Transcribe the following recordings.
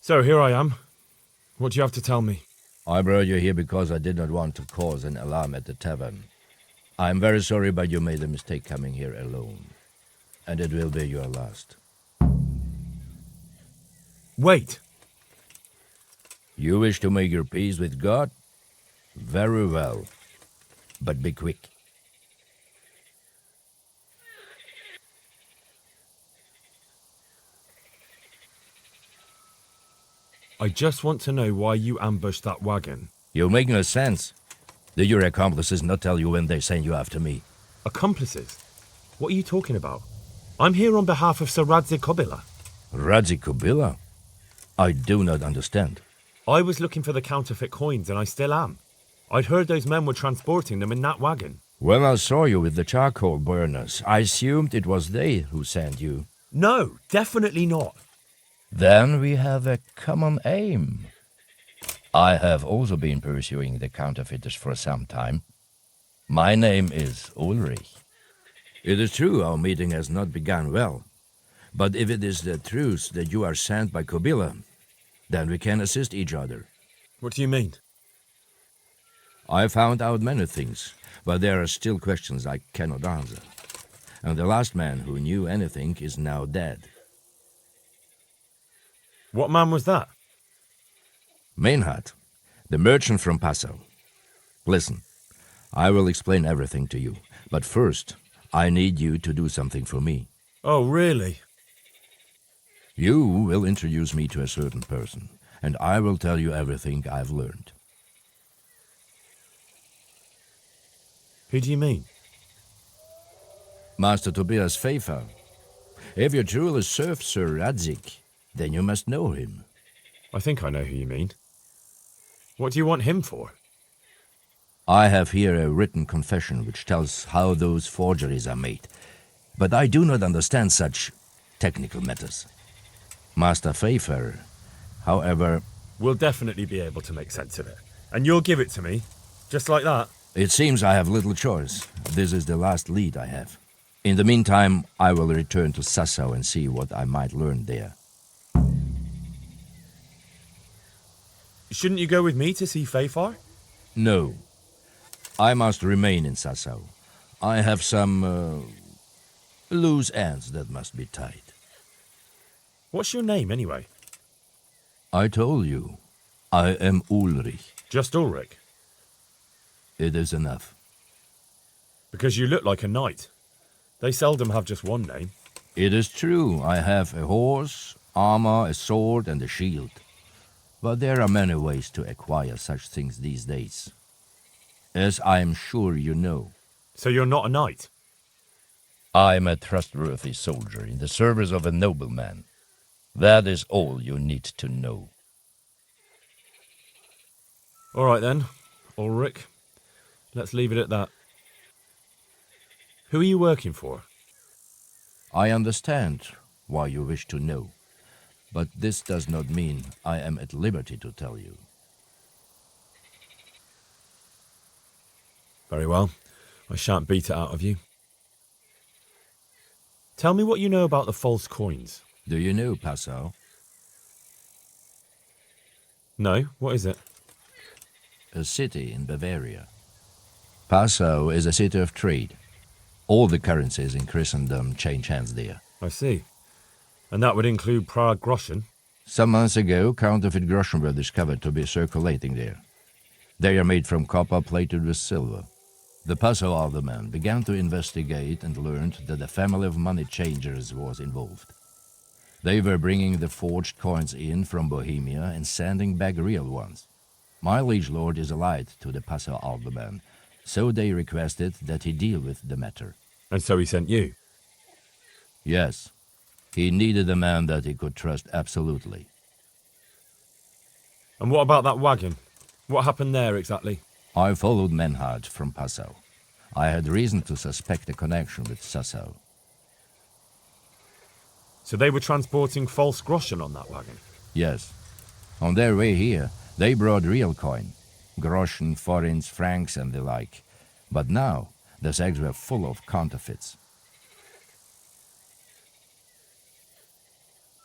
So here I am. What do you have to tell me? I brought you here because I did not want to cause an alarm at the tavern. I am very sorry, but you made a mistake coming here alone. And it will be your last. Wait! You wish to make your peace with God? Very well. But be quick. I just want to know why you ambushed that wagon. You make no sense. Did your accomplices not tell you when they sent you after me? Accomplices? What are you talking about? I'm here on behalf of Sir Radzikobila. Radzikobila? I do not understand. I was looking for the counterfeit coins, and I still am. I'd heard those men were transporting them in that wagon. When I saw you with the charcoal burners, I assumed it was they who sent you. No, definitely not. Then we have a common aim. I have also been pursuing the counterfeiters for some time. My name is Ulrich. It is true our meeting has not begun well. But if it is the truth that you are sent by Kobila, then we can assist each other. What do you mean? I found out many things, but there are still questions I cannot answer. And the last man who knew anything is now dead. What man was that? Meinhard, the merchant from Passau. Listen, I will explain everything to you, but first, I need you to do something for me. Oh, really? You will introduce me to a certain person, and I will tell you everything I've learned. Who do you mean? Master Tobias Pfeiffer. If you truly serve Sir Radzik, then you must know him. I think I know who you mean. What do you want him for? I have here a written confession which tells how those forgeries are made, but I do not understand such technical matters. Master Pfeiffer, however... We'll definitely be able to make sense of it. And you'll give it to me, just like that. It seems I have little choice. This is the last lead I have. In the meantime, I will return to Sassau and see what I might learn there. Shouldn't you go with me to see Pfeiffer? No. I must remain in Sassau. I have some loose ends that must be tied. What's your name, anyway? I told you. I am Ulrich. Just Ulrich? It is enough. Because you look like a knight. They seldom have just one name. It is true. I have a horse, armor, a sword, and a shield. But there are many ways to acquire such things these days. As I am sure you know. So you're not a knight? I am a trustworthy soldier in the service of a nobleman. That is all you need to know. All right then, Ulrich. Let's leave it at that. Who are you working for? I understand why you wish to know, but this does not mean I am at liberty to tell you. Very well. I shan't beat it out of you. Tell me what you know about the false coins. Do you know Passau? No, what is it? A city in Bavaria. Passau is a city of trade. All the currencies in Christendom change hands there. I see. And that would include Prague groschen? Some months ago, counterfeit groschen were discovered to be circulating there. They are made from copper plated with silver. The Passau alderman began to investigate and learned that a family of money changers was involved. They were bringing the forged coins in from Bohemia and sending back real ones. My liege lord is allied to the Passau alderman, so they requested that he deal with the matter. And so he sent you? Yes. He needed a man that he could trust absolutely. And what about that wagon? What happened there exactly? I followed Meinhard from Passau. I had reason to suspect a connection with Sassau. So they were transporting false groschen on that wagon? Yes. On their way here, they brought real coin. Groschen, forints, francs, and the like. But now, the sacks were full of counterfeits.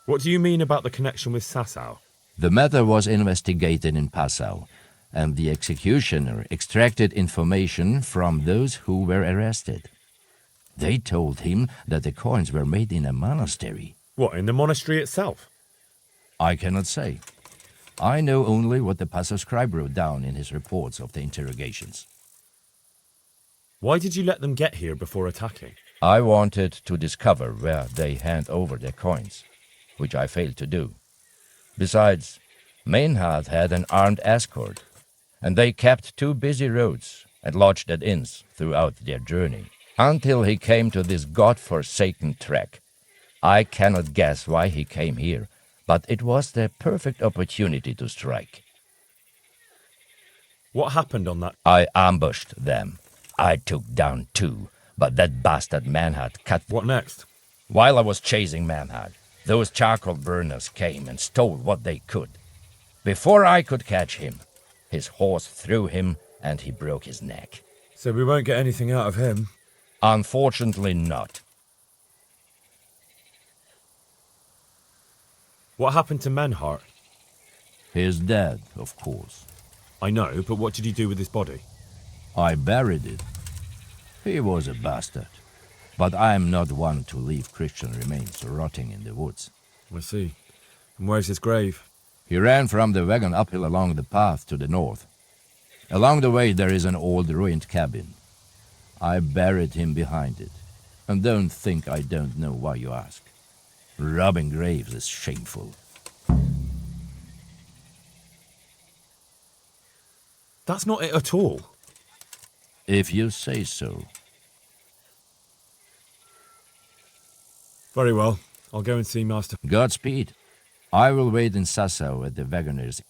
What do you mean about the connection with Sassau? The matter was investigated in Passau, and the executioner extracted information from those who were arrested. They told him that the coins were made in a monastery. What, in the monastery itself? I cannot say. I know only what the Passau scribe wrote down in his reports of the interrogations. Why did you let them get here before attacking? I wanted to discover where they hand over their coins, which I failed to do. Besides, Maynard had an armed escort, and they kept 2 busy roads and lodged at inns throughout their journey, until he came to this god-forsaken track. I cannot guess why he came here, but it was the perfect opportunity to strike. What happened on that? I ambushed them. I took down 2, but that bastard Maynard cut. What next? While I was chasing Maynard, those charcoal burners came and stole what they could. Before I could catch him, his horse threw him and he broke his neck. So we won't get anything out of him? Unfortunately not. What happened to Menhart? He is dead, of course. I know, but what did you do with his body? I buried it. He was a bastard. But I am not one to leave Christian remains rotting in the woods. I see. And where's his grave? He ran from the wagon uphill along the path to the north. Along the way there is an old ruined cabin. I buried him behind it. And don't think I don't know why you ask. Robbing graves is shameful. That's not it at all. If you say so. Very well. I'll go and see Master. Godspeed. I will wait in Sassau at the wagoners.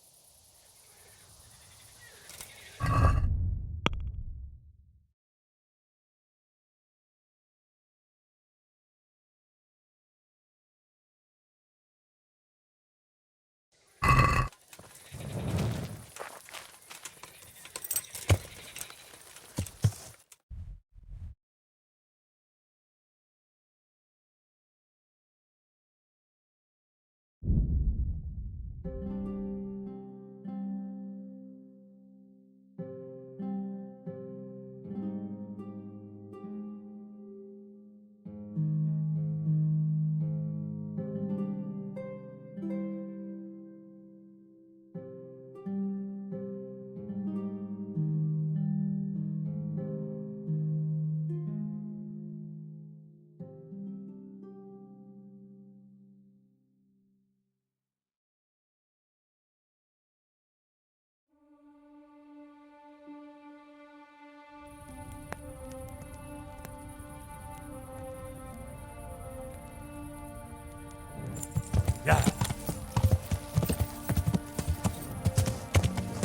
Yeah.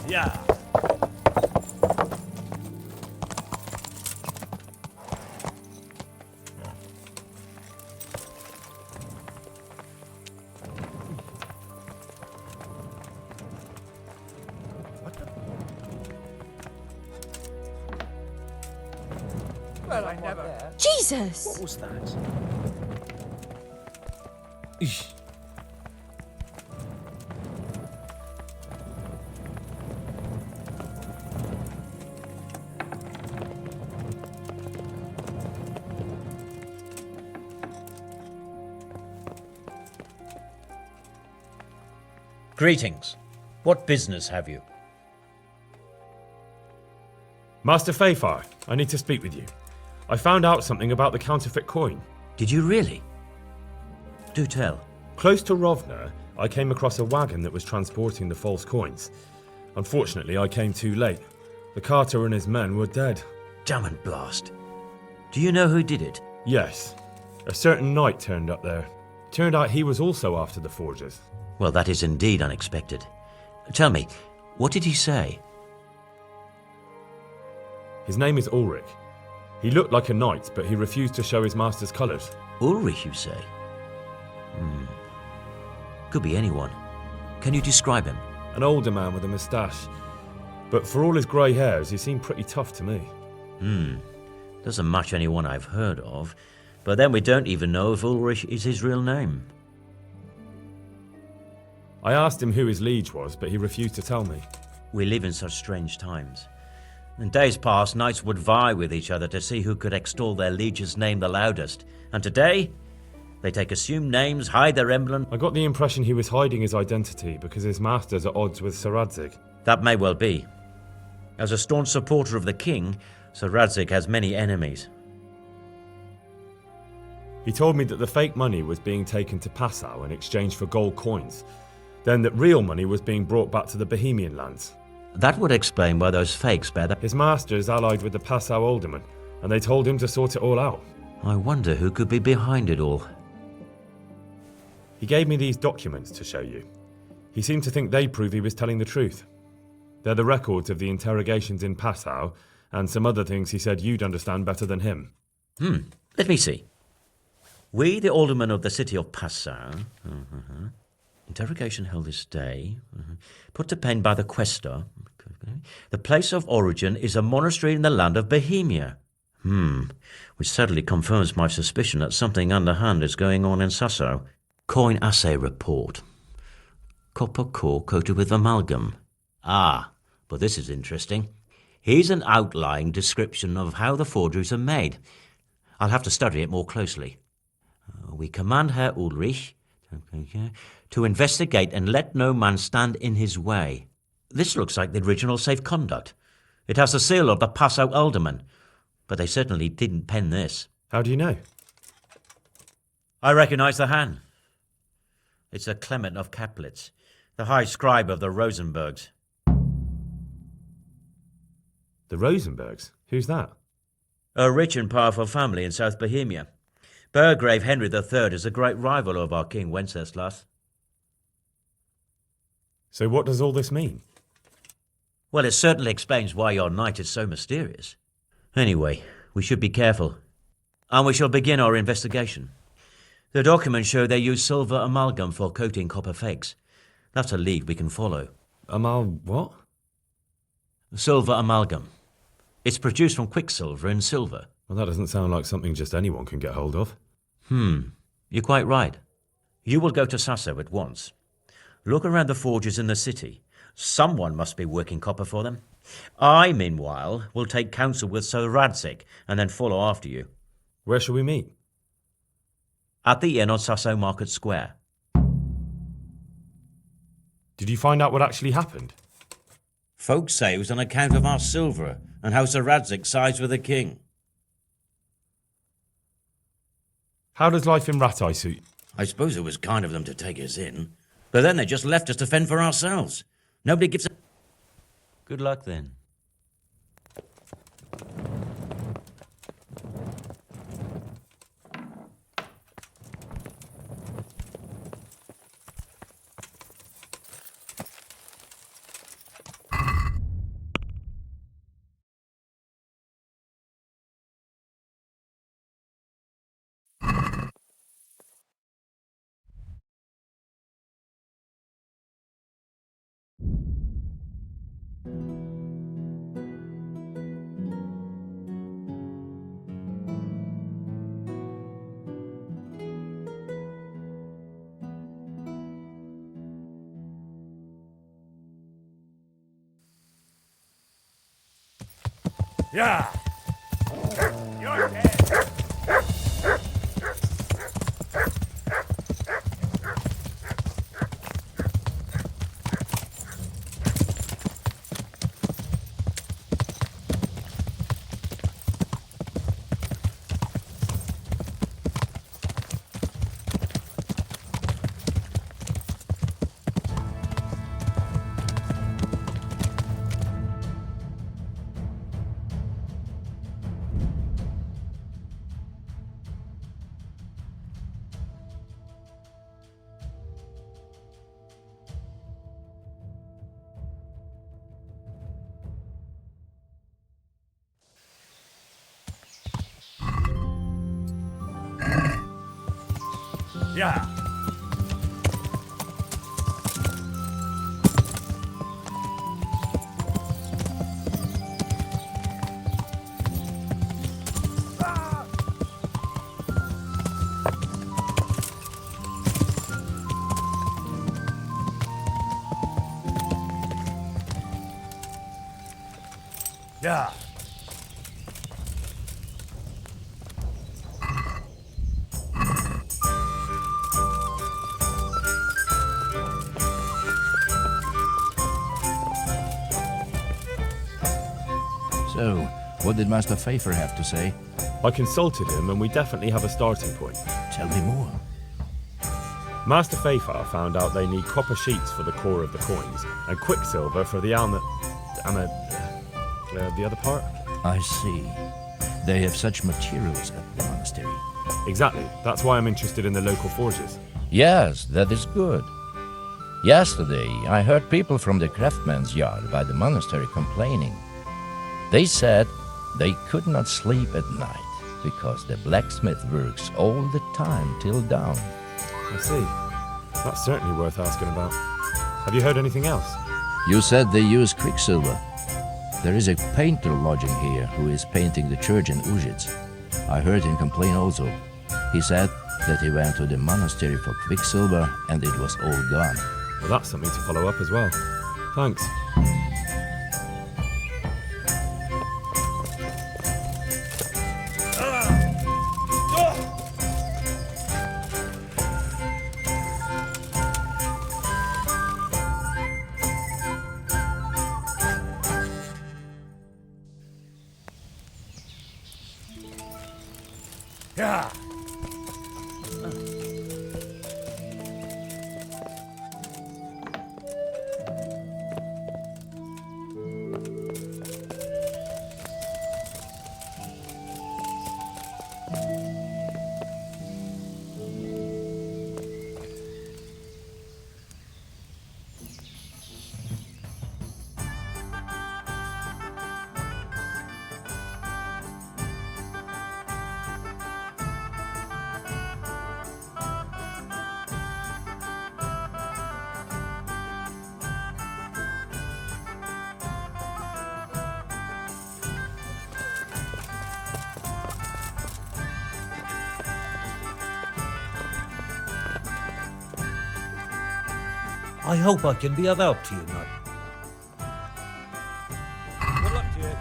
Yeah. Well, I never. Jesus! What was that? Greetings. What business have you? Master Fayfar, I need to speak with you. I found out something about the counterfeit coin. Did you really? Do tell. Close to Rovna, I came across a wagon that was transporting the false coins. Unfortunately, I came too late. The carter and his men were dead. Damn and blast. Do you know who did it? Yes, a certain knight turned up there. Turned out he was also after the forgers. Well, that is indeed unexpected. Tell me, what did he say? His name is Ulrich. He looked like a knight, but he refused to show his master's colours. Ulrich, you say? Could be anyone. Can you describe him? An older man with a moustache. But for all his grey hairs, he seemed pretty tough to me. Doesn't match anyone I've heard of. But then we don't even know if Ulrich is his real name. I asked him who his liege was, but he refused to tell me. We live in such strange times. In days past, knights would vie with each other to see who could extol their liege's name the loudest. And today, they take assumed names, hide their emblem. I got the impression he was hiding his identity because his master's at odds with Sir Radzig. That may well be. As a staunch supporter of the king, Sir Radzig has many enemies. He told me that the fake money was being taken to Passau in exchange for gold coins, then that real money was being brought back to the Bohemian lands. That would explain why those fakes bear the... His master is allied with the Passau aldermen, and they told him to sort it all out. I wonder who could be behind it all. He gave me these documents to show you. He seemed to think they prove he was telling the truth. They're the records of the interrogations in Passau, and some other things he said you'd understand better than him. Let me see. We, the aldermen of the city of Passau, interrogation held this day, put to pen by the questor. The place of origin is a monastery in the land of Bohemia. Which sadly confirms my suspicion that something underhand is going on in Sasso. Coin assay report. Copper core coated with amalgam. Ah, but this is interesting. Here's an outline description of how the forgeries are made. I'll have to study it more closely. We command Herr Ulrich to investigate and let no man stand in his way. This looks like the original safe conduct. It has the seal of the Passau alderman, but they certainly didn't pen this. How do you know? I recognize the hand. It's a Clement of Caplitz, the high scribe of the Rosenbergs. The Rosenbergs? Who's that? A rich and powerful family in South Bohemia. Burgrave Henry III is a great rival of our King Wenceslas. So what does all this mean? Well, it certainly explains why your knight is so mysterious. Anyway, we should be careful. And we shall begin our investigation. The documents show they use silver amalgam for coating copper fakes. That's a lead we can follow. What? Silver amalgam. It's produced from quicksilver and silver. Well, that doesn't sound like something just anyone can get hold of. You're quite right. You will go to Sasso at once. Look around the forges in the city. Someone must be working copper for them. I, meanwhile, will take counsel with Sir Radzig and then follow after you. Where shall we meet? At the inn on Sasso Market Square. Did you find out what actually happened? Folks say it was on account of our silver and how Sir Radzig sides with the king. How does life in Rattay suit? I suppose it was kind of them to take us in, but then they just left us to fend for ourselves. Nobody gives a... Good luck then. Yeah. You're dead. Yeah. Yeah. So, what did Master Pfeiffer have to say? I consulted him and we definitely have a starting point. Tell me more. Master Pfeiffer found out they need copper sheets for the core of the coins and quicksilver for the the other part. I see. They have such materials at the monastery. Exactly. That's why I'm interested in the local forges. Yes, that is good. Yesterday, I heard people from the craftsman's yard by the monastery complaining. They said they could not sleep at night because the blacksmith works all the time till dawn. I see. That's certainly worth asking about. Have you heard anything else? You said they use quicksilver. There is a painter lodging here who is painting the church in Ujits. I heard him complain also. He said that he went to the monastery for quicksilver and it was all gone. Well, that's something to follow up as well. Thanks. Yeah. I hope I can be of help to you, Nut. Good luck to you.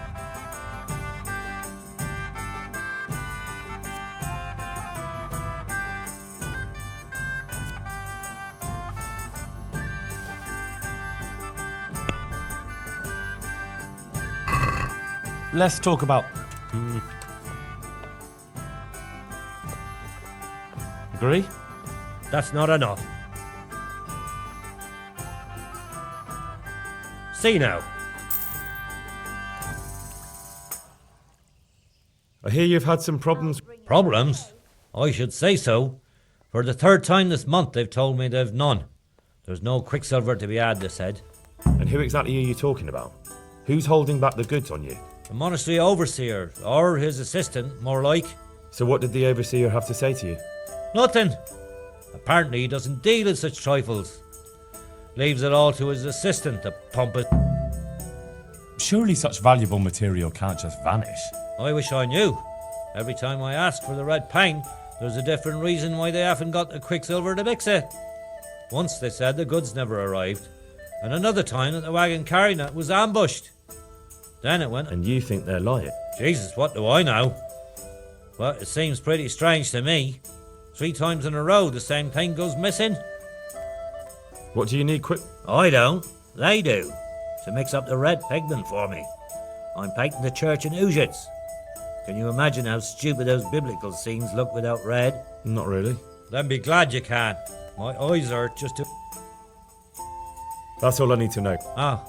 Let's talk about... Agree? That's not enough. See now. I hear you've had some problems. Problems? I should say so. For the third time this month they've told me they've none. There's no quicksilver to be had, they said. And who exactly are you talking about? Who's holding back the goods on you? The monastery overseer, or his assistant, more like. So what did the overseer have to say to you? Nothing. Apparently he doesn't deal in such trifles. Leaves it all to his assistant to pump it. Surely such valuable material can't just vanish. I wish I knew. Every time I ask for the red paint, there's a different reason why they haven't got the quicksilver to mix it. Once they said the goods never arrived, and another time that the wagon carrying it was ambushed. Then it went... And you think they're lying? Jesus, what do I know? But it seems pretty strange to me. 3 times in a row the same thing goes missing. What do you need quick? I don't. They do. To mix up the red pigment for me. I'm painting the church in Ujits. Can you imagine how stupid those biblical scenes look without red? Not really. Then be glad you can. My eyes hurt just to... That's all I need to know. Ah.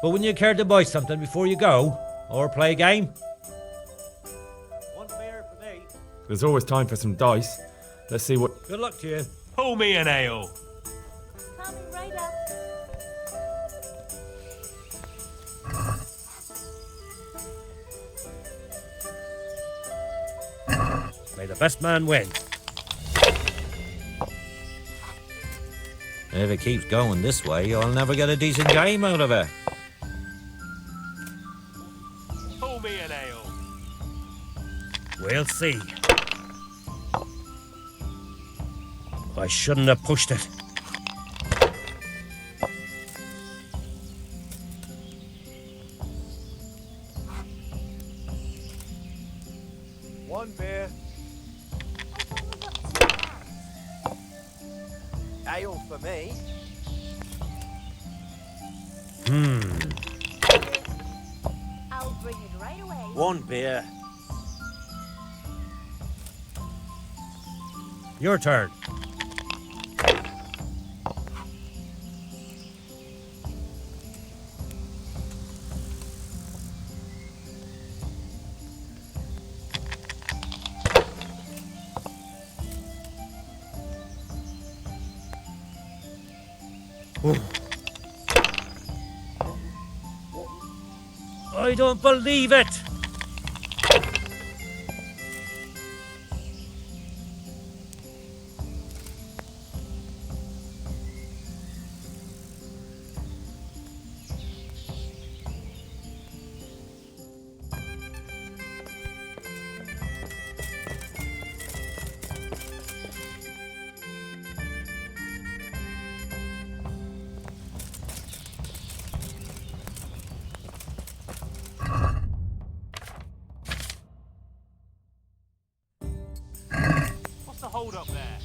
But wouldn't you care to buy something before you go? Or play a game? One beer for me. There's always time for some dice. Let's see what... Good luck to you. Pull me an ale. Coming right up. May the best man win. If it keeps going this way, I'll never get a decent game out of it. Pull me an ale. We'll see. I shouldn't have pushed it. One beer. Ale for me. I'll bring it right away. One beer. Your turn. I don't believe it! What's the hold up there?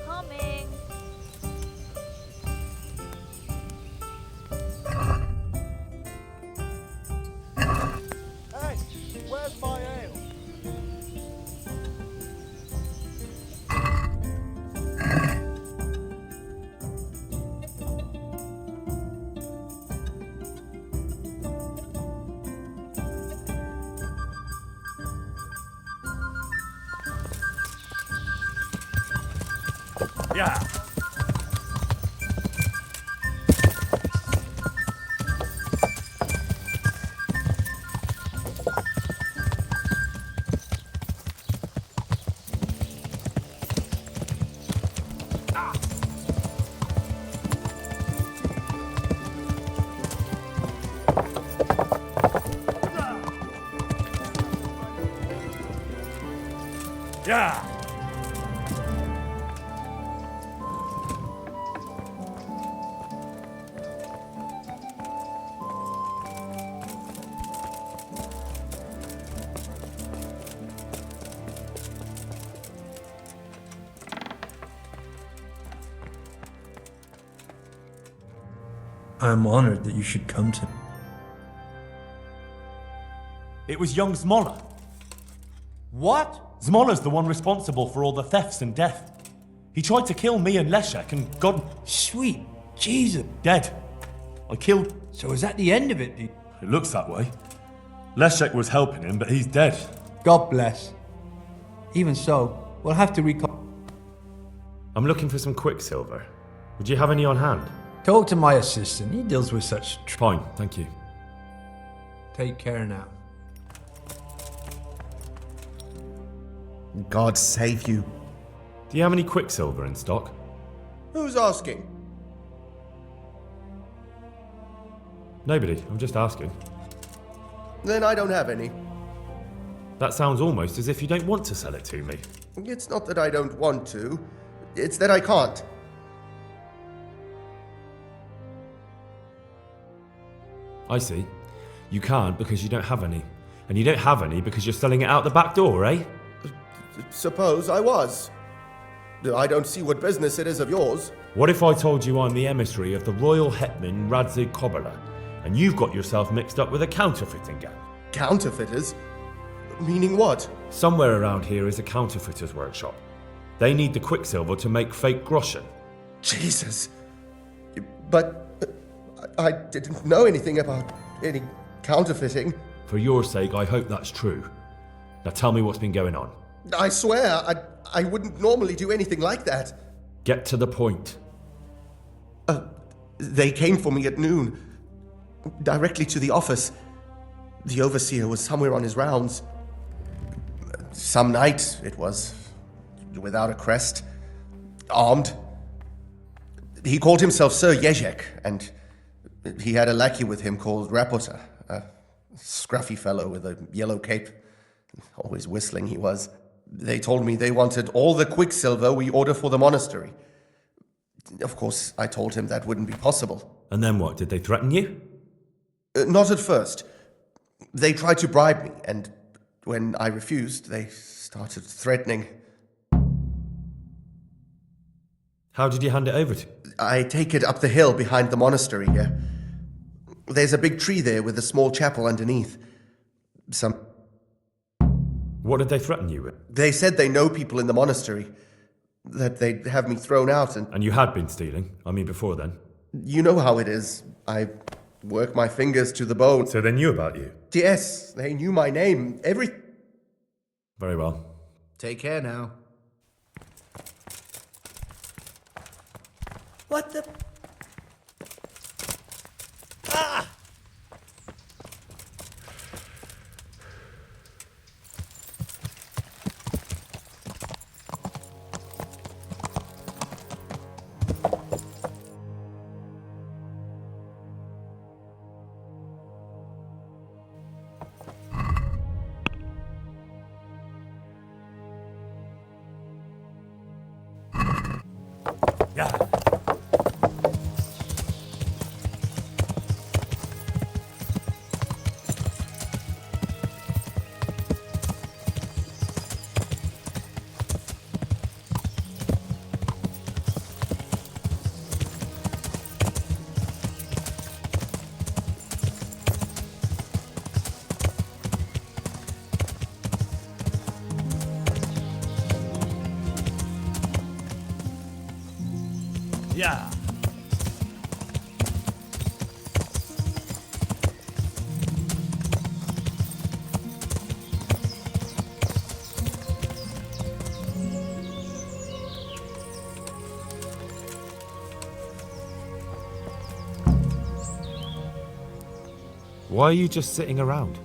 Coming. Hey, where's my ale? Yeah. Yeah. I'm honored that you should come to me. It was young Zmolla. What? Zmolla's the one responsible for all the thefts and death. He tried to kill me and Leszek and God Sweet Jesus. dead. I killed... So is that the end of it? It looks that way. Leszek was helping him, but he's dead. God bless. Even so, we'll have to recall. I'm looking for some quicksilver. Would you have any on hand? Talk to my assistant. He deals with such. Fine, thank you. Take care now. God save you. Do you have any quicksilver in stock? Who's asking? Nobody, I'm just asking. Then I don't have any. That sounds almost as if you don't want to sell it to me. It's not that I don't want to, it's that I can't. I see. You can't because you don't have any. And you don't have any because you're selling it out the back door, eh? Suppose I was. I don't see what business it is of yours. What if I told you I'm the emissary of the royal hetman Radzig Kobyla, and you've got yourself mixed up with a counterfeiting gang? Counterfeiters? Meaning what? Somewhere around here is a counterfeiter's workshop. They need the quicksilver to make fake groschen. Jesus. But I didn't know anything about any counterfeiting. For your sake, I hope that's true. Now tell me what's been going on. I swear, I wouldn't normally do anything like that. Get to the point. They came for me at noon, directly to the office. The overseer was somewhere on his rounds. Some night, it was, without a crest, armed. He called himself Sir Jezek, and he had a lackey with him called Rapota, a scruffy fellow with a yellow cape. Always whistling he was. They told me they wanted all the quicksilver we order for the monastery. Of course, I told him that wouldn't be possible. And then what? Did they threaten you? Not at first. They tried to bribe me, and when I refused, they started threatening. How did you hand it over to? I take it up the hill behind the monastery here. There's a big tree there with a small chapel underneath. What did they threaten you with? They said they know people in the monastery, that they'd have me thrown out and... And you had been stealing? I mean, before then? You know how it is. I work my fingers to the bone. So they knew about you? Yes, they knew my name. Very well. Take care now. What the... Yeah. Why are you just sitting around?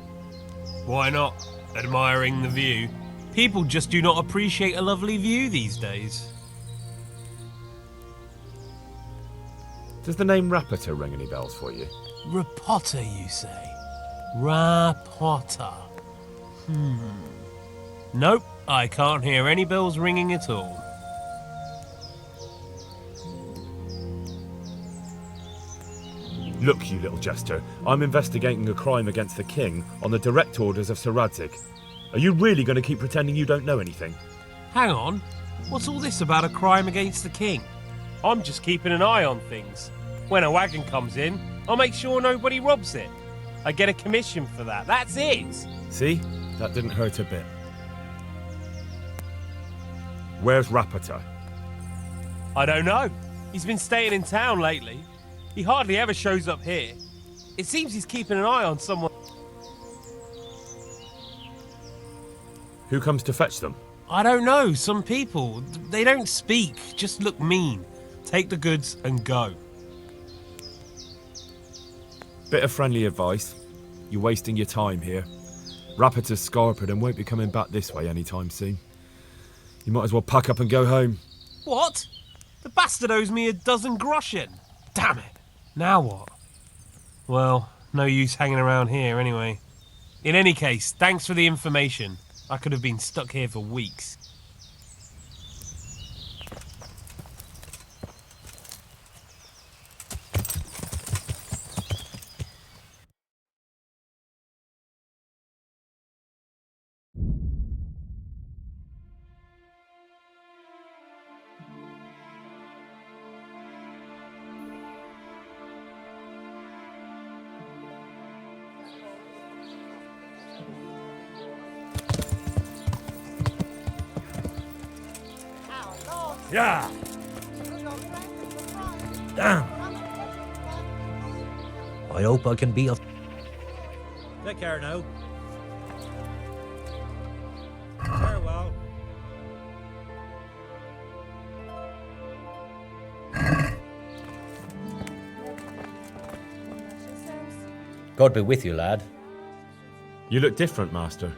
Why not? Admiring the view. People just do not appreciate a lovely view these days. Does the name Rapita ring any bells for you? Rapota, you say? Rapota. Nope, I can't hear any bells ringing at all. Look, you little jester, I'm investigating a crime against the king on the direct orders of Sir Radzig. Are you really going to keep pretending you don't know anything? Hang on, what's all this about a crime against the king? I'm just keeping an eye on things. When a wagon comes in, I'll make sure nobody robs it. I get a commission for that, that's it! See? That didn't hurt a bit. Where's Rapita? I don't know. He's been staying in town lately. He hardly ever shows up here. It seems he's keeping an eye on someone. Who comes to fetch them? I don't know, some people. They don't speak, just look mean. Take the goods and go. Bit of friendly advice. You're wasting your time here. Rapita's scarpered and won't be coming back this way anytime soon. You might as well pack up and go home. What? The bastard owes me 12 groschen. Damn it. Now what? Well, no use hanging around here anyway. In any case, thanks for the information. I could have been stuck here for weeks. Yeah. Damn. I hope I can be of... Take care now. Farewell. God be with you, lad. You look different, Master.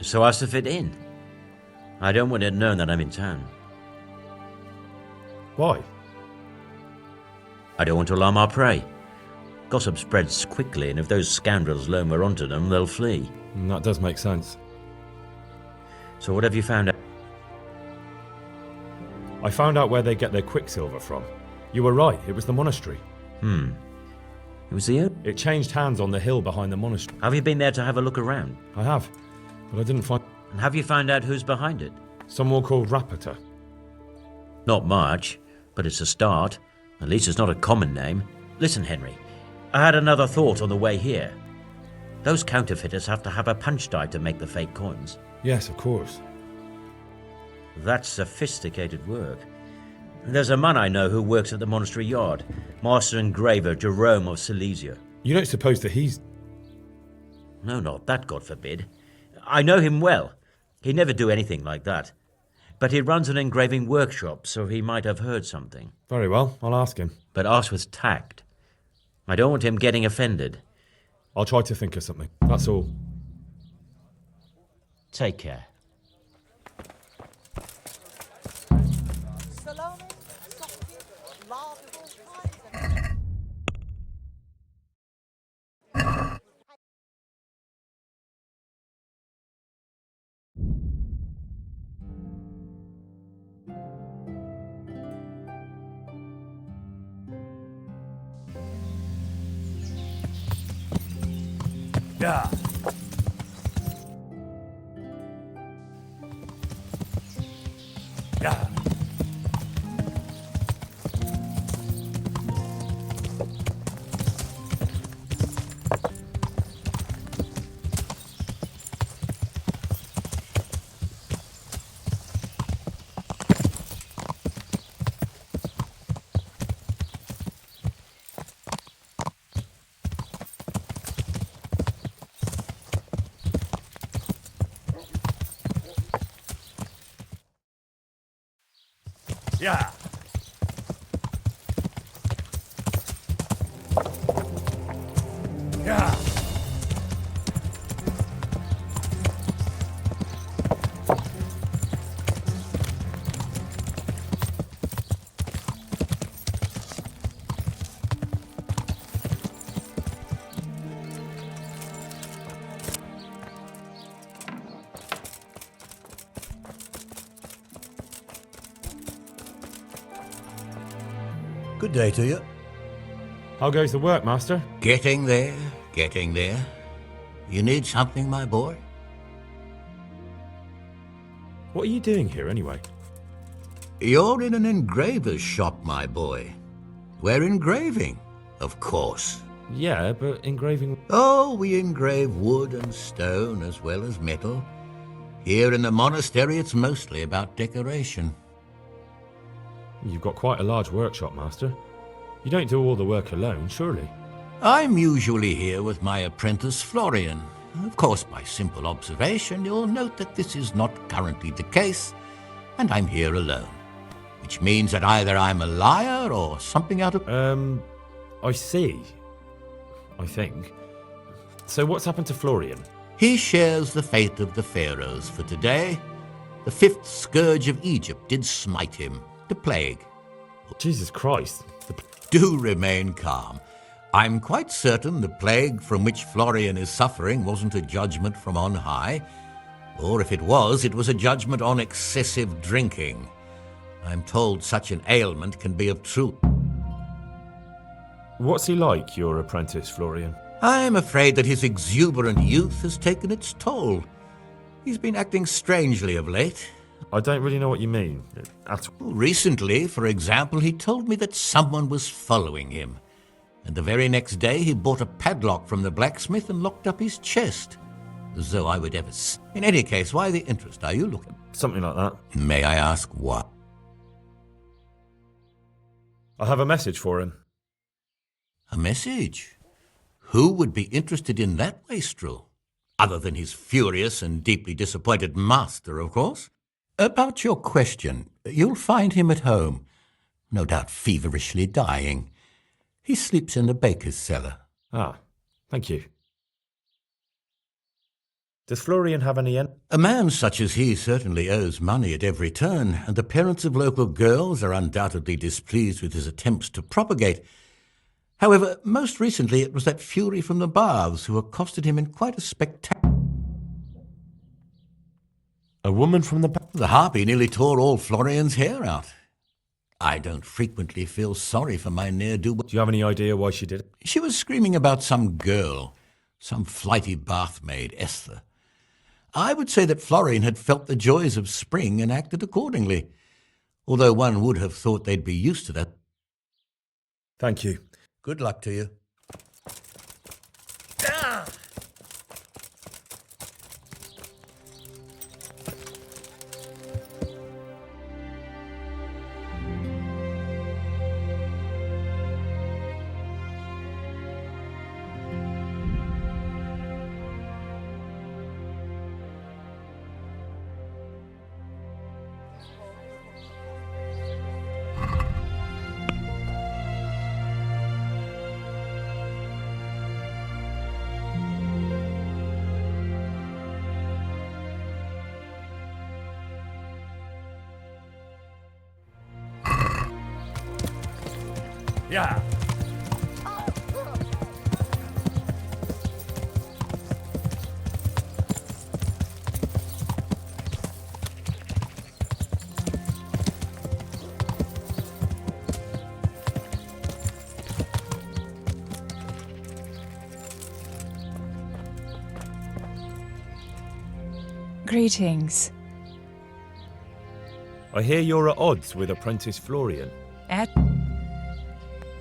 So as to fit in. I don't want it known that I'm in town. Why? I don't want to alarm our prey. Gossip spreads quickly, and if those scoundrels learn we're onto them, they'll flee. That does make sense. So what have you found out? I found out where they get their quicksilver from. You were right, it was the monastery. It was the... It changed hands on the hill behind the monastery. Have you been there to have a look around? I have, but I didn't find... And have you found out who's behind it? Someone called Rapita. Not much, but it's a start. At least it's not a common name. Listen, Henry, I had another thought on the way here. Those counterfeiters have to have a punch die to make the fake coins. Yes, of course. That's sophisticated work. There's a man I know who works at the monastery yard, Master Engraver Jerome of Silesia. You don't suppose that he's... No, not that, God forbid. I know him well. He'd never do anything like that. But he runs an engraving workshop, so he might have heard something. Very well, I'll ask him. But ask with tact. I don't want him getting offended. I'll try to think of something, that's all. Take care. Salami, sausage, lardable pies. Yeah. Yeah. Yeah. Yeah. Good day to you. How goes the work, Master? Getting there, getting there. You need something, my boy? What are you doing here, anyway? You're in an engraver's shop, my boy. We're engraving, of course. Yeah, but engraving... Oh, we engrave wood and stone as well as metal. Here in the monastery, it's mostly about decoration. You've got quite a large workshop, Master. You don't do all the work alone, surely? I'm usually here with my apprentice, Florian. Of course, by simple observation, you'll note that this is not currently the case, and I'm here alone. Which means that either I'm a liar or something out of... I see. I think. So what's happened to Florian? He shares the fate of the pharaohs for today. The fifth scourge of Egypt did smite him, the plague. Jesus Christ. Do remain calm. I'm quite certain the plague from which Florian is suffering wasn't a judgment from on high. Or if it was a judgment on excessive drinking. I'm told such an ailment can be of truth. What's he like, your apprentice, Florian? I'm afraid that his exuberant youth has taken its toll. He's been acting strangely of late. I don't really know what you mean, at all. Recently, for example, he told me that someone was following him. And the very next day he bought a padlock from the blacksmith and locked up his chest. As though I would ever... In any case, why the interest? Are you looking? Something like that. May I ask what? I have a message for him. A message? Who would be interested in that wastrel? Other than his furious and deeply disappointed master, of course. About your question, you'll find him at home. No doubt feverishly dying. He sleeps in the baker's cellar. Ah, thank you. Does Florian have any... A man such as he certainly owes money at every turn, and the parents of local girls are undoubtedly displeased with his attempts to propagate. However, most recently it was that fury from the baths who accosted him in quite a spectacular... A woman from the... The harpy nearly tore all Florian's hair out. I don't frequently feel sorry for my ne'er-do. Do you have any idea why she did it? She was screaming about some girl, some flighty bathmaid, Esther. I would say that Florian had felt the joys of spring and acted accordingly, although one would have thought they'd be used to that. Thank you. Good luck to you. Yeah. Greetings. I hear you're at odds with apprentice Florian.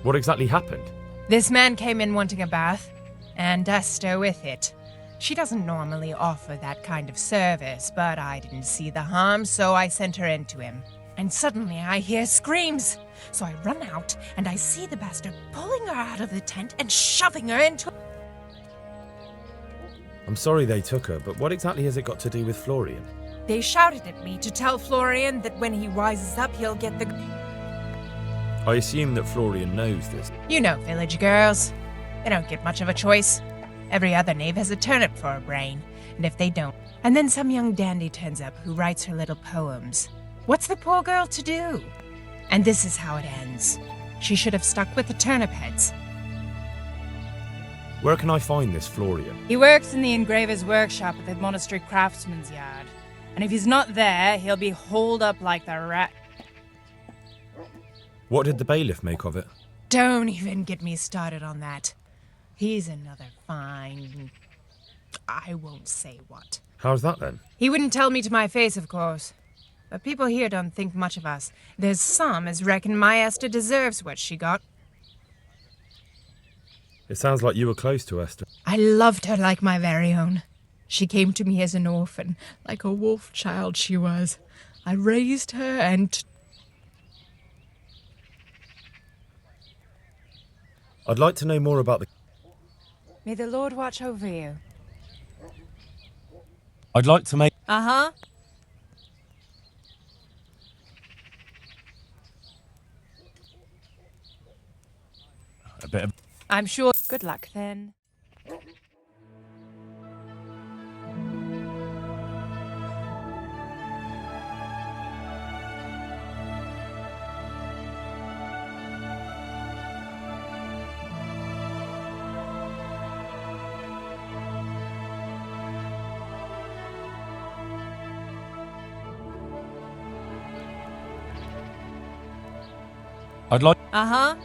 What exactly happened? This man came in wanting a bath, and Esther with it. She doesn't normally offer that kind of service, but I didn't see the harm, so I sent her in to him. And suddenly I hear screams. So I run out, and I see the bastard pulling her out of the tent and shoving her into... I'm sorry they took her, but what exactly has it got to do with Florian? They shouted at me to tell Florian that when he rises up, he'll get the... I assume that Florian knows this. You know village girls. They don't get much of a choice. Every other knave has a turnip for a brain, and if they don't... And then some young dandy turns up who writes her little poems. What's the poor girl to do? And this is how it ends. She should have stuck with the turnip heads. Where can I find this Florian? He works in the engraver's workshop at the monastery craftsman's yard. And if he's not there, he'll be holed up like the rat... What did the bailiff make of it? Don't even get me started on that. He's another fine... I won't say what. How's that then? He wouldn't tell me to my face, of course. But people here don't think much of us. There's some as reckon my Esther deserves what she got. It sounds like you were close to Esther. I loved her like my very own. She came to me as an orphan, like a wolf child she was. I raised her and... I'd like to know more about the... May the Lord watch over you. I'd like to make... Uh-huh. a bit of... I'm sure... Good luck, then. I'd like... Uh-huh.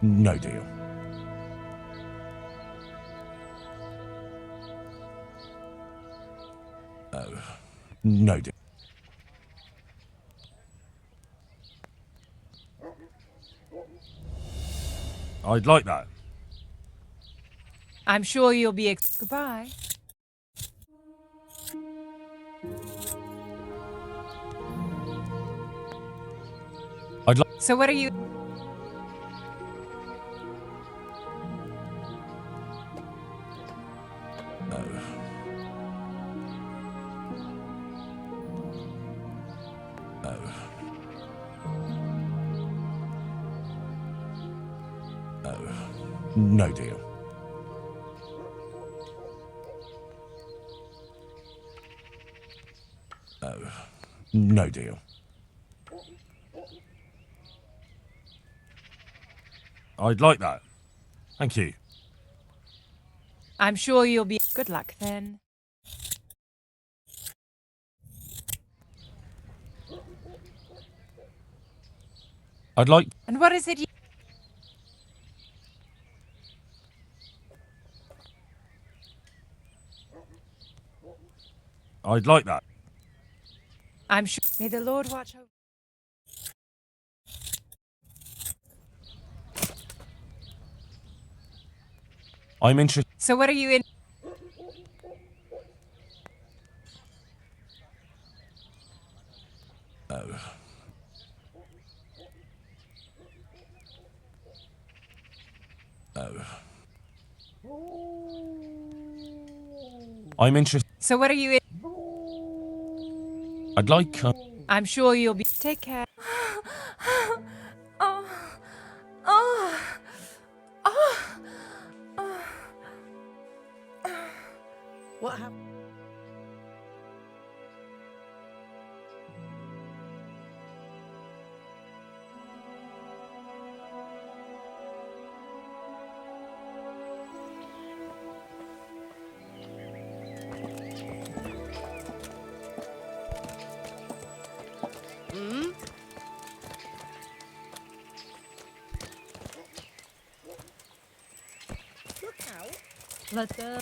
No deal. No deal. I'd like that. I'm sure you'll be... Goodbye. I'd like... So what are you... No deal. No deal. I'd like that. Thank you. I'm sure you'll be... Good luck, then. I'd like... And what is it you... I'd like that. I'm sure... May the Lord watch over... I'm interested... So what are you in... I'm interested... So what are you in... I'd like... I'm sure you'll be... Take care. What happened? Look out. Let's go.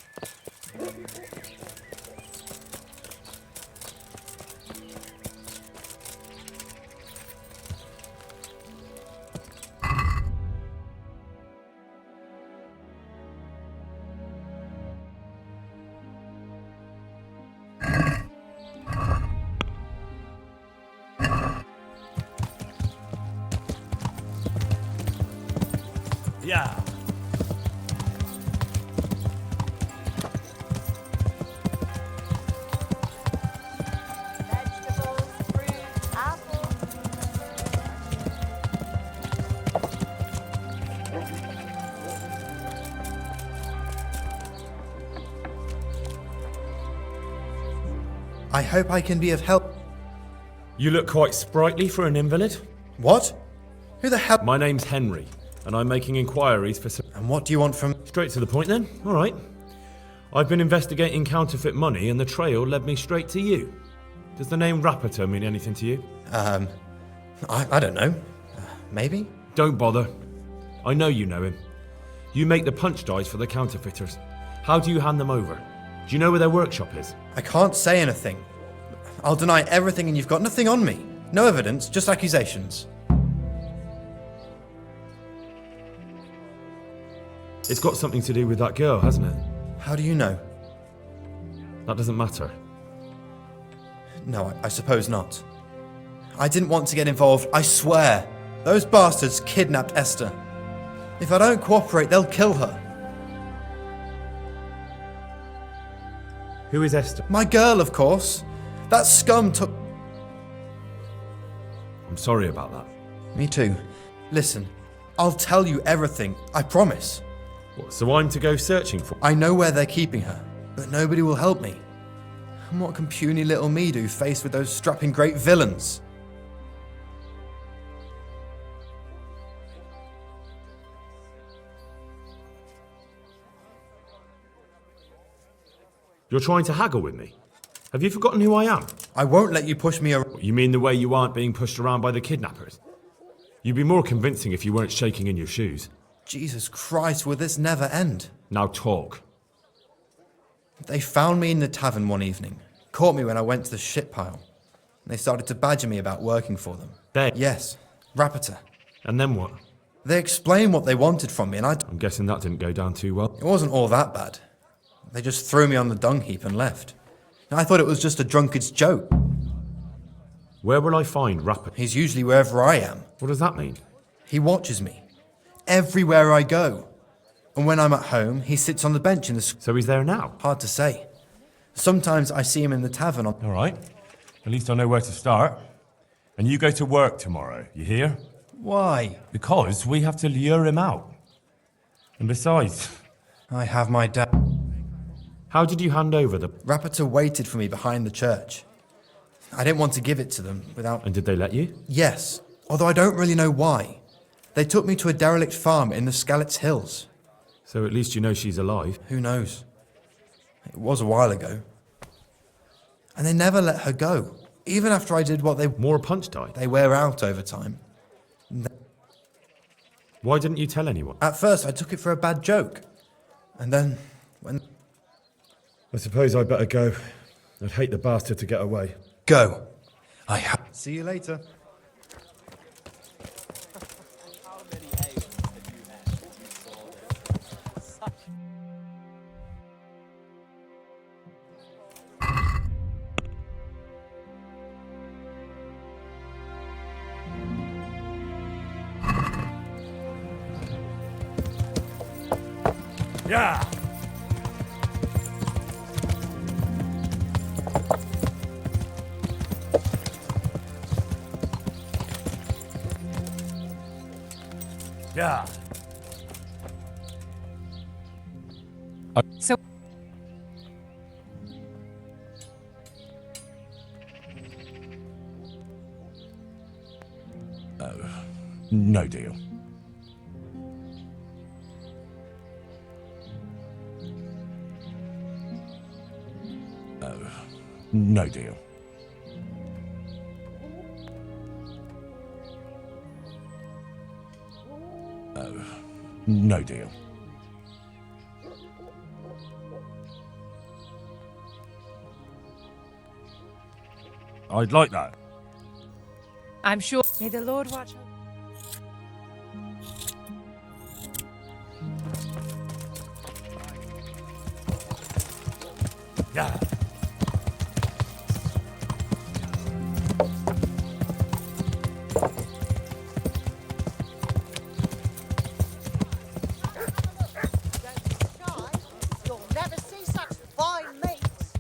Yeah. Vegetables, fruit, apples. I hope I can be of help. You look quite sprightly for an invalid. What? Who the hell? My name's Henry, and I'm making inquiries for some... And what do you want from... Straight to the point then? All right. I've been investigating counterfeit money, and the trail led me straight to you. Does the name Rapiter mean anything to you? I don't know. Maybe? Don't bother. I know you know him. You make the punch dice for the counterfeiters. How do you hand them over? Do you know where their workshop is? I can't say anything. I'll deny everything and you've got nothing on me. No evidence, just accusations. It's got something to do with that girl, hasn't it? How do you know? That doesn't matter. No, I suppose not. I didn't want to get involved, I swear. Those bastards kidnapped Esther. If I don't cooperate, they'll kill her. Who is Esther? My girl, of course. That scum took... I'm sorry about that. Me too. Listen, I'll tell you everything, I promise. What, so I'm to go searching for... I know where they're keeping her, but nobody will help me. And what can puny little me do faced with those strapping great villains? You're trying to haggle with me? Have you forgotten who I am? I won't let you push me around. You mean the way you aren't being pushed around by the kidnappers? You'd be more convincing if you weren't shaking in your shoes. Jesus Christ, will this never end? Now talk. They found me in the tavern one evening, caught me when I went to the shit pile. And they started to badger me about working for them. They? Yes, Rapiter. And then what? They explained what they wanted from me and I'm guessing that didn't go down too well. It wasn't all that bad. They just threw me on the dung heap and left. I thought it was just a drunkard's joke. Where will I find Rapper? He's usually wherever I am. What does that mean? He watches me. Everywhere I go. And when I'm at home, he sits on the bench in the... So he's there now? Hard to say. Sometimes I see him in the tavern on... All right. At least I know where to start. And you go to work tomorrow, you hear? Why? Because we have to lure him out. And besides... I have my dad... How did you hand over the... Rapiter waited for me behind the church. I didn't want to give it to them without... And did they let you? Yes, although I don't really know why. They took me to a derelict farm in the Skalitz Hills. So at least you know she's alive. Who knows? It was a while ago. And they never let her go. Even after I did what they... More a punch die? They wear out over time. Why didn't you tell anyone? At first I took it for a bad joke. And then, when... I suppose I'd better go. I'd hate the bastard to get away. Go. See you later. Yeah. Yeah. So, No deal. No deal. No deal. I'd like that. I'm sure. May the Lord watch over. Yeah. You'll never see such fine mates.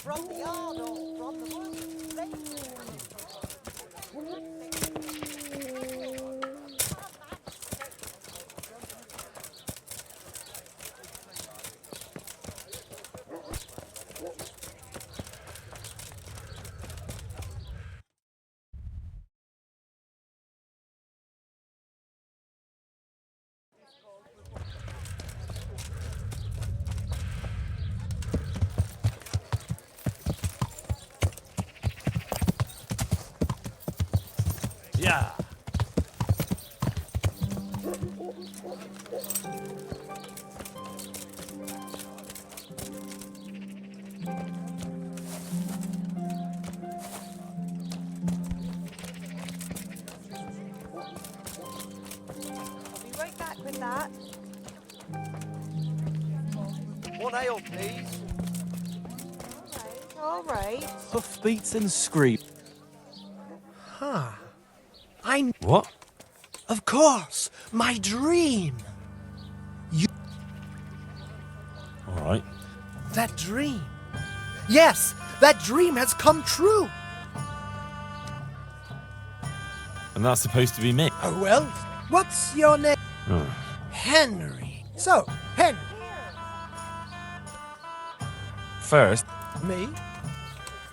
From the yard or from the woods. Yeah. I'll be right back with that. One ale, please. All right. Hoofbeats and scream. Huh. What? Of course, my dream. All right. That dream. Yes, that dream has come true. And that's supposed to be me. Oh, well, what's your name? Oh. Henry. So, Henry. First, Me?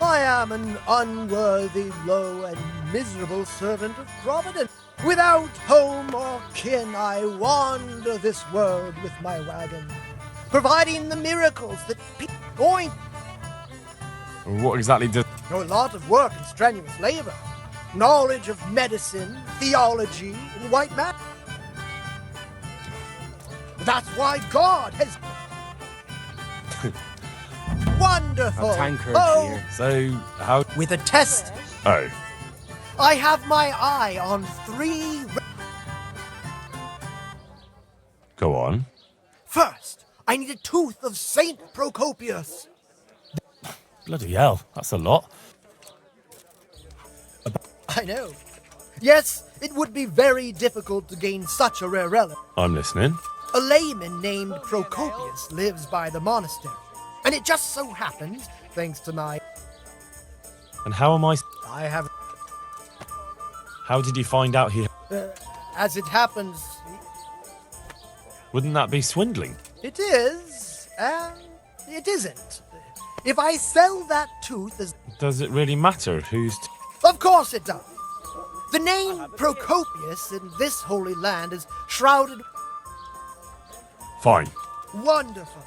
I am an unworthy, low, and miserable servant of Providence. Without home or kin, I wander this world with my wagon, providing the miracles that people going. what exactly does... A lot of work and strenuous labor, knowledge of medicine, theology, and white man. That's why God has... Wonderful! A tankard oh, here. So, how... With a test. Oh. I have my eye on 3... Go on. First, I need a tooth of Saint Procopius. Bloody hell, that's a lot. I know. Yes, it would be very difficult to gain such a rare relic. I'm listening. A layman named Procopius lives by the monastery, And it just so happens, thanks to my... And how am I... I have... How did you find out he... as it happens, Wouldn't that be swindling? it is, and it isn't. If I sell that tooth as... Does it really matter who's... Of course it does. The name Procopius in this holy land is shrouded... Fine. Wonderful.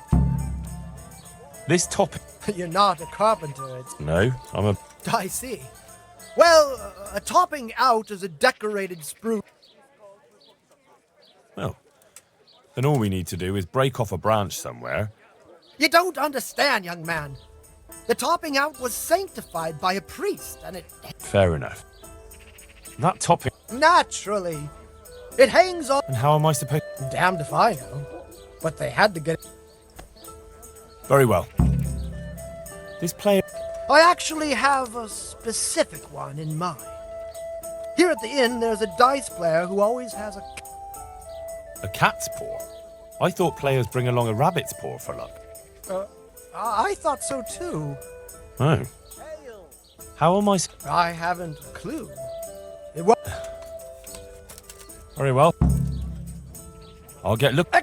This topic... You're not a carpenter, it's... No, I'm a... I see. Well, topping out is a decorated spruce... Well, then all we need to do is break off a branch somewhere. You don't understand, young man. The topping out was sanctified by a priest, and it... Fair enough. That topic... Naturally. It hangs on... And how am I supposed... Damned if I know. But they had to get... Very well. This player... I actually have a specific one in mind. Here at the inn, there's a dice player who always has a... A cat's paw? I thought players bring along a rabbit's paw for luck. I thought so too. Oh. How am I... I haven't a clue. It was... Very well. I'll get look...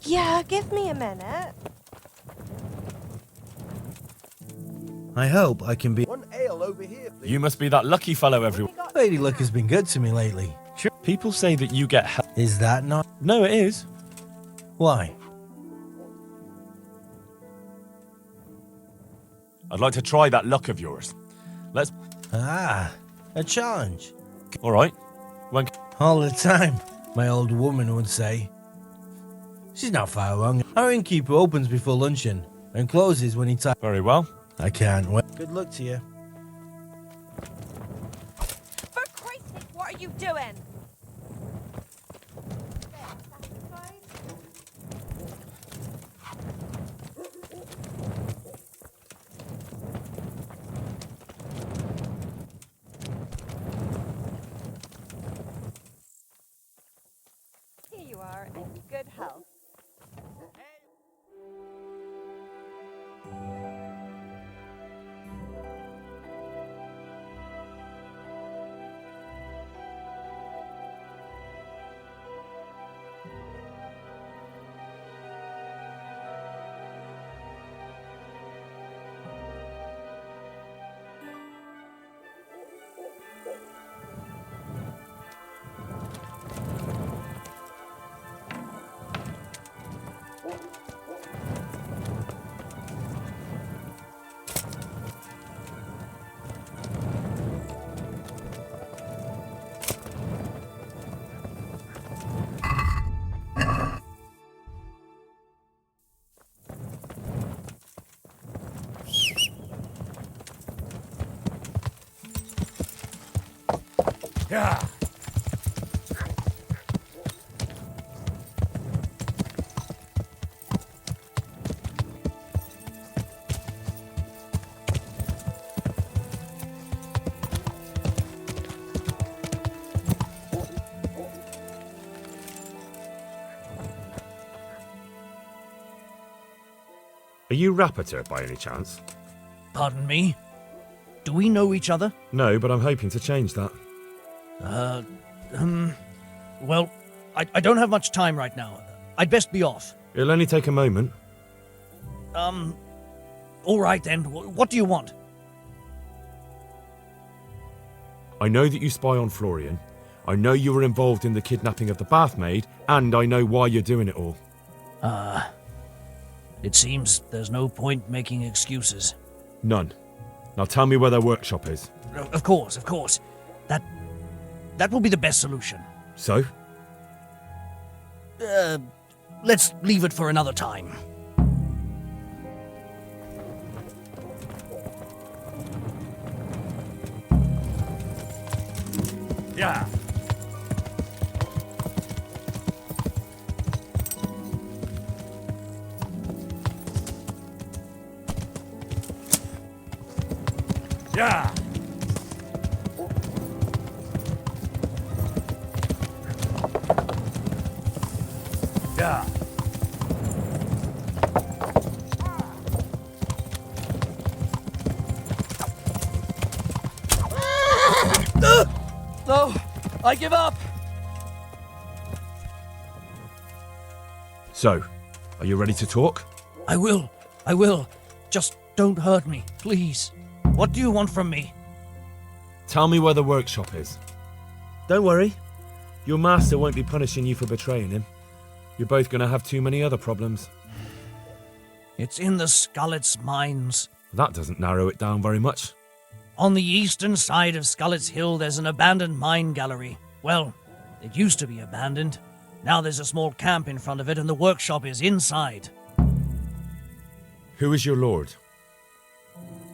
Yeah, give me a minute. I hope I can be... One ale over here, please. You must be that lucky fellow, everyone. Lady Luck has been good to me lately. People say that you get help. Is that not... No, it is. Why? I'd like to try that luck of yours. Let's... Ah, a challenge. All right. When... All the time, my old woman would say. She's not far wrong. Our innkeeper opens before luncheon and closes when he time. Very well. I can't wait. Good luck to you. For Christ's sake, what are you doing? Here you are, in good health. Yeah. Are you Rapiter by any chance? Pardon me? Do we know each other? No, but I'm hoping to change that. Well, I don't have much time right now. I'd best be off. It'll only take a moment. All right then. What do you want? I know that you spy on Florian. I know you were involved in the kidnapping of the bathmaid, and I know why you're doing it all. It seems there's no point making excuses. None. Now tell me where their workshop is. Of course. That will be the best solution. So? Let's leave it for another time. Yeah. Yeah. Yeah. No, I give up. So, are you ready to talk? I will. Just don't hurt me, please. What do you want from me? Tell me where the workshop is. Don't worry. Your master won't be punishing you for betraying him. You're both going to have too many other problems. It's in the Skullet's mines. That doesn't narrow it down very much. On the eastern side of Skullet's Hill, there's an abandoned mine gallery. Well, it used to be abandoned. Now there's a small camp in front of it, and the workshop is inside. Who is your lord?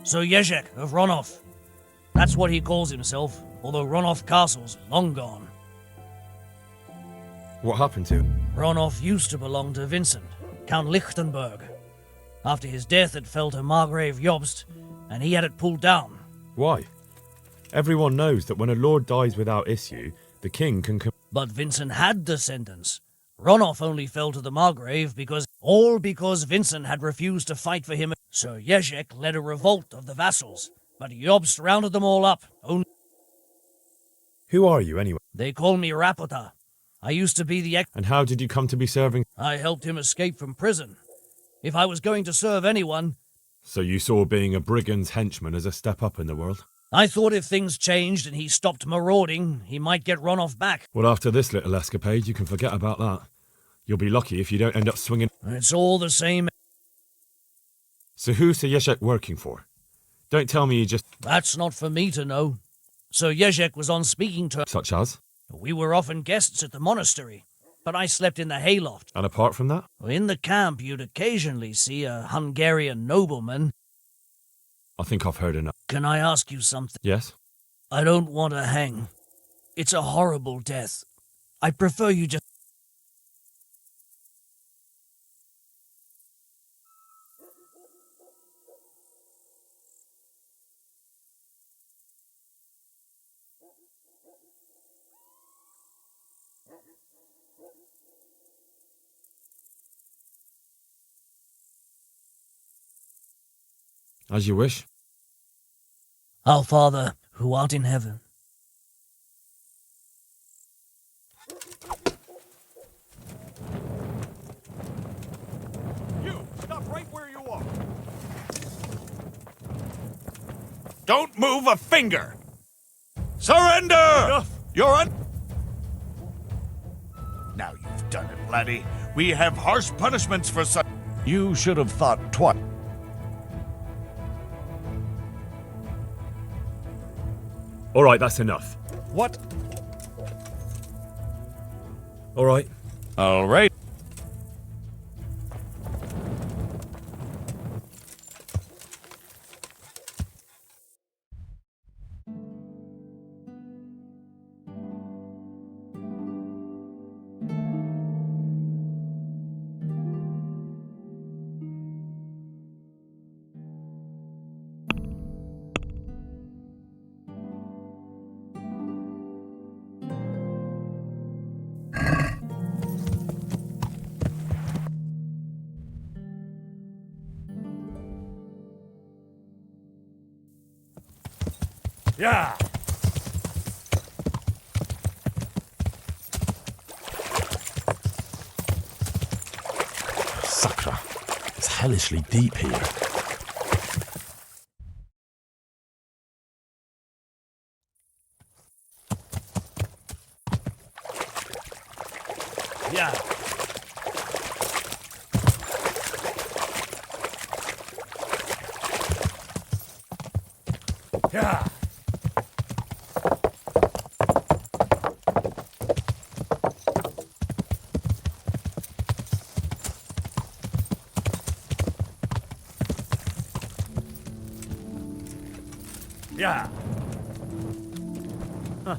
Sir Jezek of Ronov. That's what he calls himself, although Ronov Castle's long gone. What happened to him? Ronov used to belong to Vincent, Count Lichtenberg. After his death, it fell to Margrave Jobst, and he had it pulled down. Why? Everyone knows that when a lord dies without issue, the king can... But Vincent had descendants. Ronov only fell to the Margrave because Vincent had refused to fight for him. Sir Jezek led a revolt of the vassals, but Jobst rounded them all up. Who are you, anyway? They call me Rapota. I used to be the And how did you come to be serving? I helped him escape from prison. If I was going to serve anyone... So you saw being a brigand's henchman as a step up in the world? I thought if things changed and he stopped marauding, he might get Ronov back. Well, after this little escapade, you can forget about that. You'll be lucky if you don't end up swinging... It's all the same. So who's Sir Jezek working for? Don't tell me you just... That's not for me to know. Sir Jezek was on speaking terms. Such as? We were often guests at the monastery, but I slept in the hayloft. And apart from that? In the camp, you'd occasionally see a Hungarian nobleman. I think I've heard enough. Can I ask you something? Yes? I don't want to hang. It's a horrible death. I prefer you just... As you wish. Our Father, who art in heaven. You, stop right where you are. Don't move a finger. Surrender! Enough. You're un... Now you've done it, laddie. We have harsh punishments for such... You should have thought twice. All right, that's enough. What? All right. All right. Yeah. Sucker. It's hellishly deep here. Yeah. Yeah. Yeah. Huh.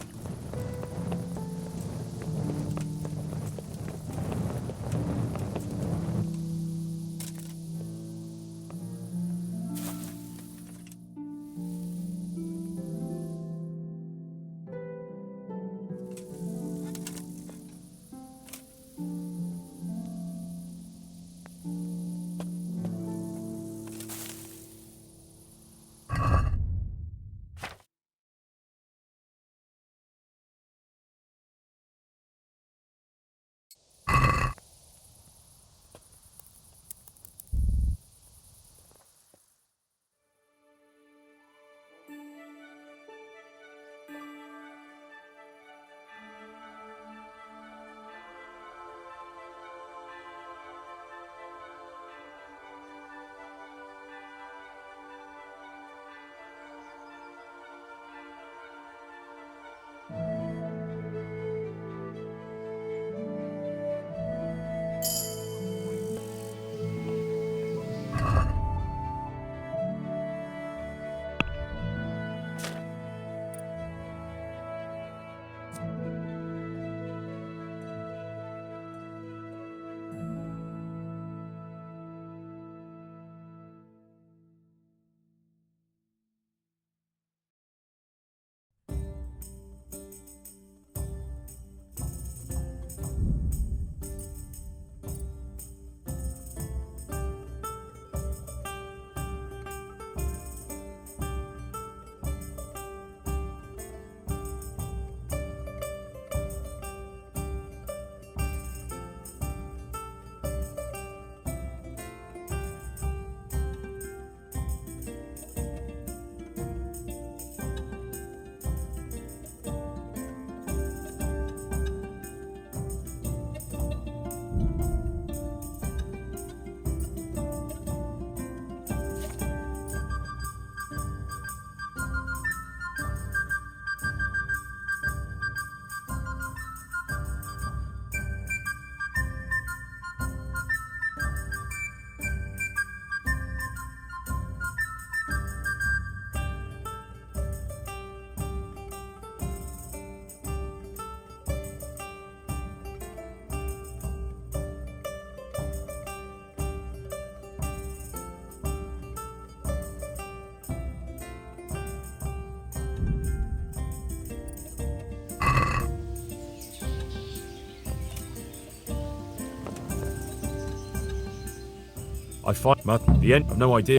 I find the end. I've no idea.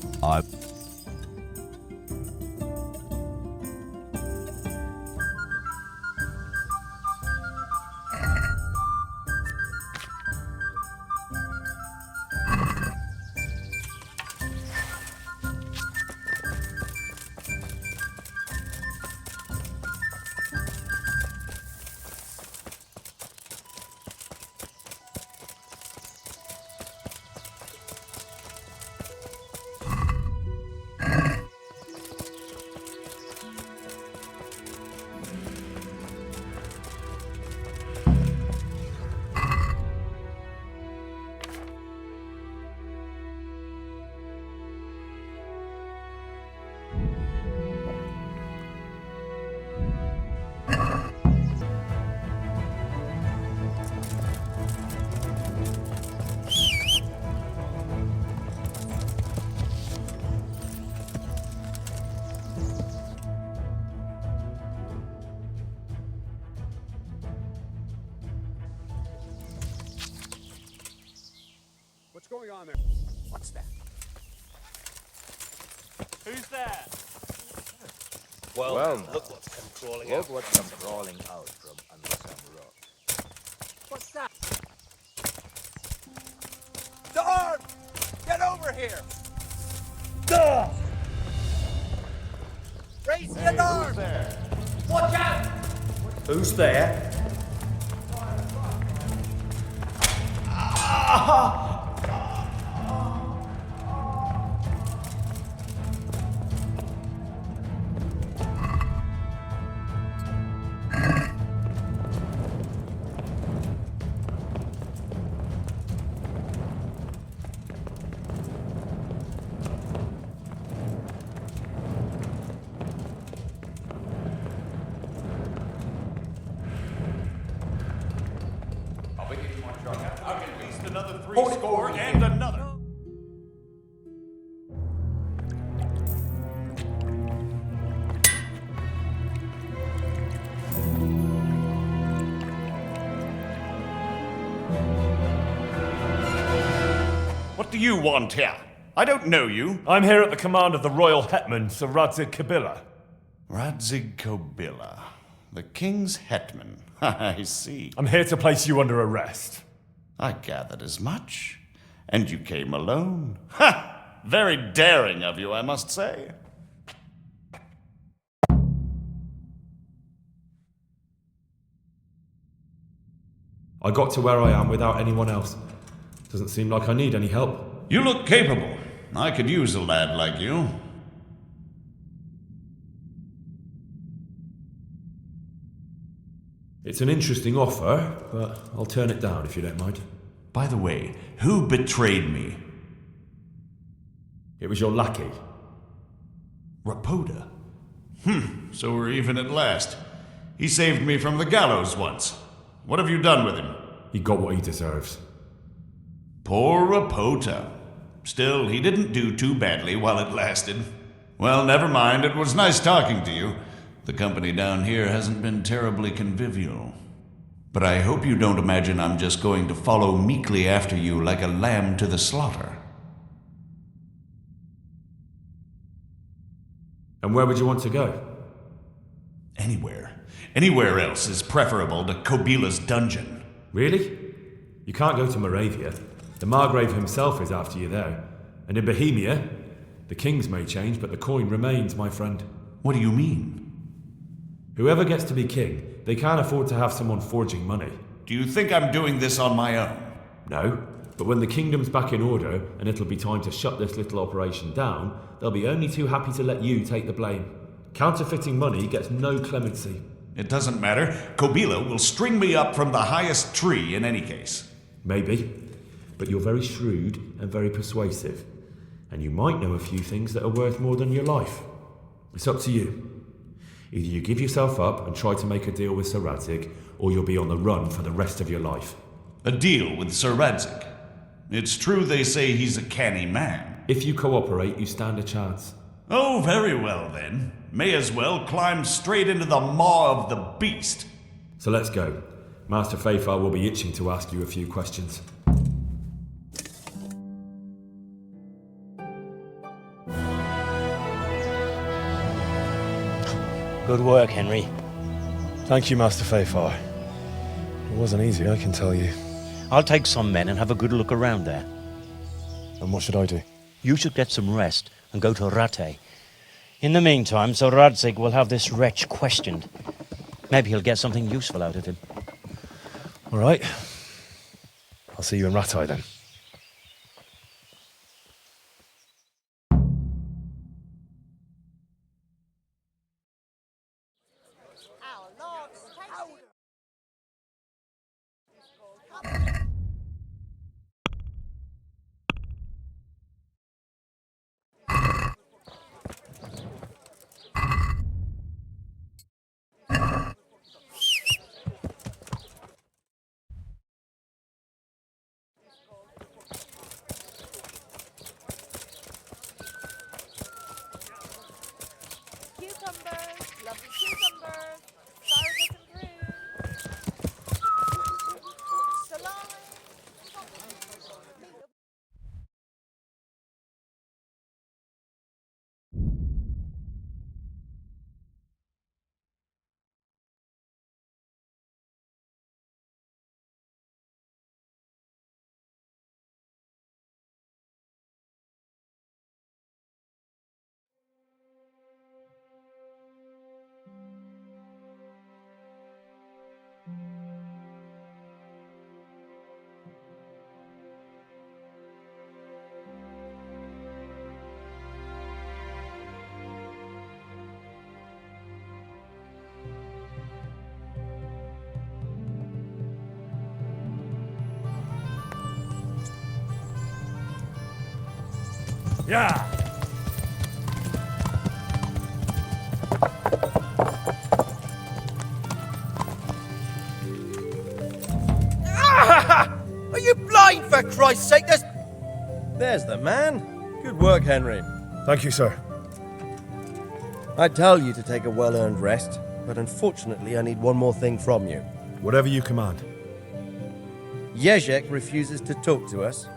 What's going on there? What's that? Who's there? Well, look what's come crawling out. Look what's come crawling out from under some rock. What's that? Dog! Get over here! Dog! Raise your arm! Watch out! Who's there? Another 3 score and another. What do you want here? I don't know you. I'm here at the command of the royal hetman, Sir Radzig Kobyla. Radzig Kobyla, the king's hetman. I see. I'm here to place you under arrest. I gathered as much. And you came alone. Ha! Very daring of you, I must say. I got to where I am without anyone else. Doesn't seem like I need any help. You look capable. I could use a lad like you. It's an interesting offer, but I'll turn it down if you don't mind. By the way, who betrayed me? It was your lackey. Rapoda? So we're even at last. He saved me from the gallows once. What have you done with him? He got what he deserves. Poor Rapoda. Still, he didn't do too badly while it lasted. Well, never mind. It was nice talking to you. The company down here hasn't been terribly convivial. But I hope you don't imagine I'm just going to follow meekly after you like a lamb to the slaughter. And where would you want to go? Anywhere. Anywhere else is preferable to Kobyla's dungeon. Really? You can't go to Moravia. The Margrave himself is after you there. And in Bohemia, the kings may change, but the coin remains, my friend. What do you mean? Whoever gets to be king, they can't afford to have someone forging money. Do you think I'm doing this on my own? No, but when the kingdom's back in order and it'll be time to shut this little operation down, they'll be only too happy to let you take the blame. Counterfeiting money gets no clemency. It doesn't matter. Kobyla will string me up from the highest tree in any case. Maybe, but you're very shrewd and very persuasive, and you might know a few things that are worth more than your life. It's up to you. Either you give yourself up and try to make a deal with Sir Radzig, or you'll be on the run for the rest of your life. A deal with Sir Radzig? It's true they say he's a canny man. If you cooperate, you stand a chance. Oh, very well then. May as well climb straight into the maw of the beast. So let's go. Master Fafar will be itching to ask you a few questions. Good work, Henry. Thank you, Master Fafar. It wasn't easy, I can tell you. I'll take some men and have a good look around there. And what should I do? You should get some rest and go to Rattay. In the meantime, Sir Radzig will have this wretch questioned. Maybe he'll get something useful out of him. All right. I'll see you in Rattay then. Yeah. Are you blind, for Christ's sake? There's the man. Good work, Henry. Thank you, sir. I'd tell you to take a well-earned rest, but unfortunately I need one more thing from you. Whatever you command. Jezek refuses to talk to us.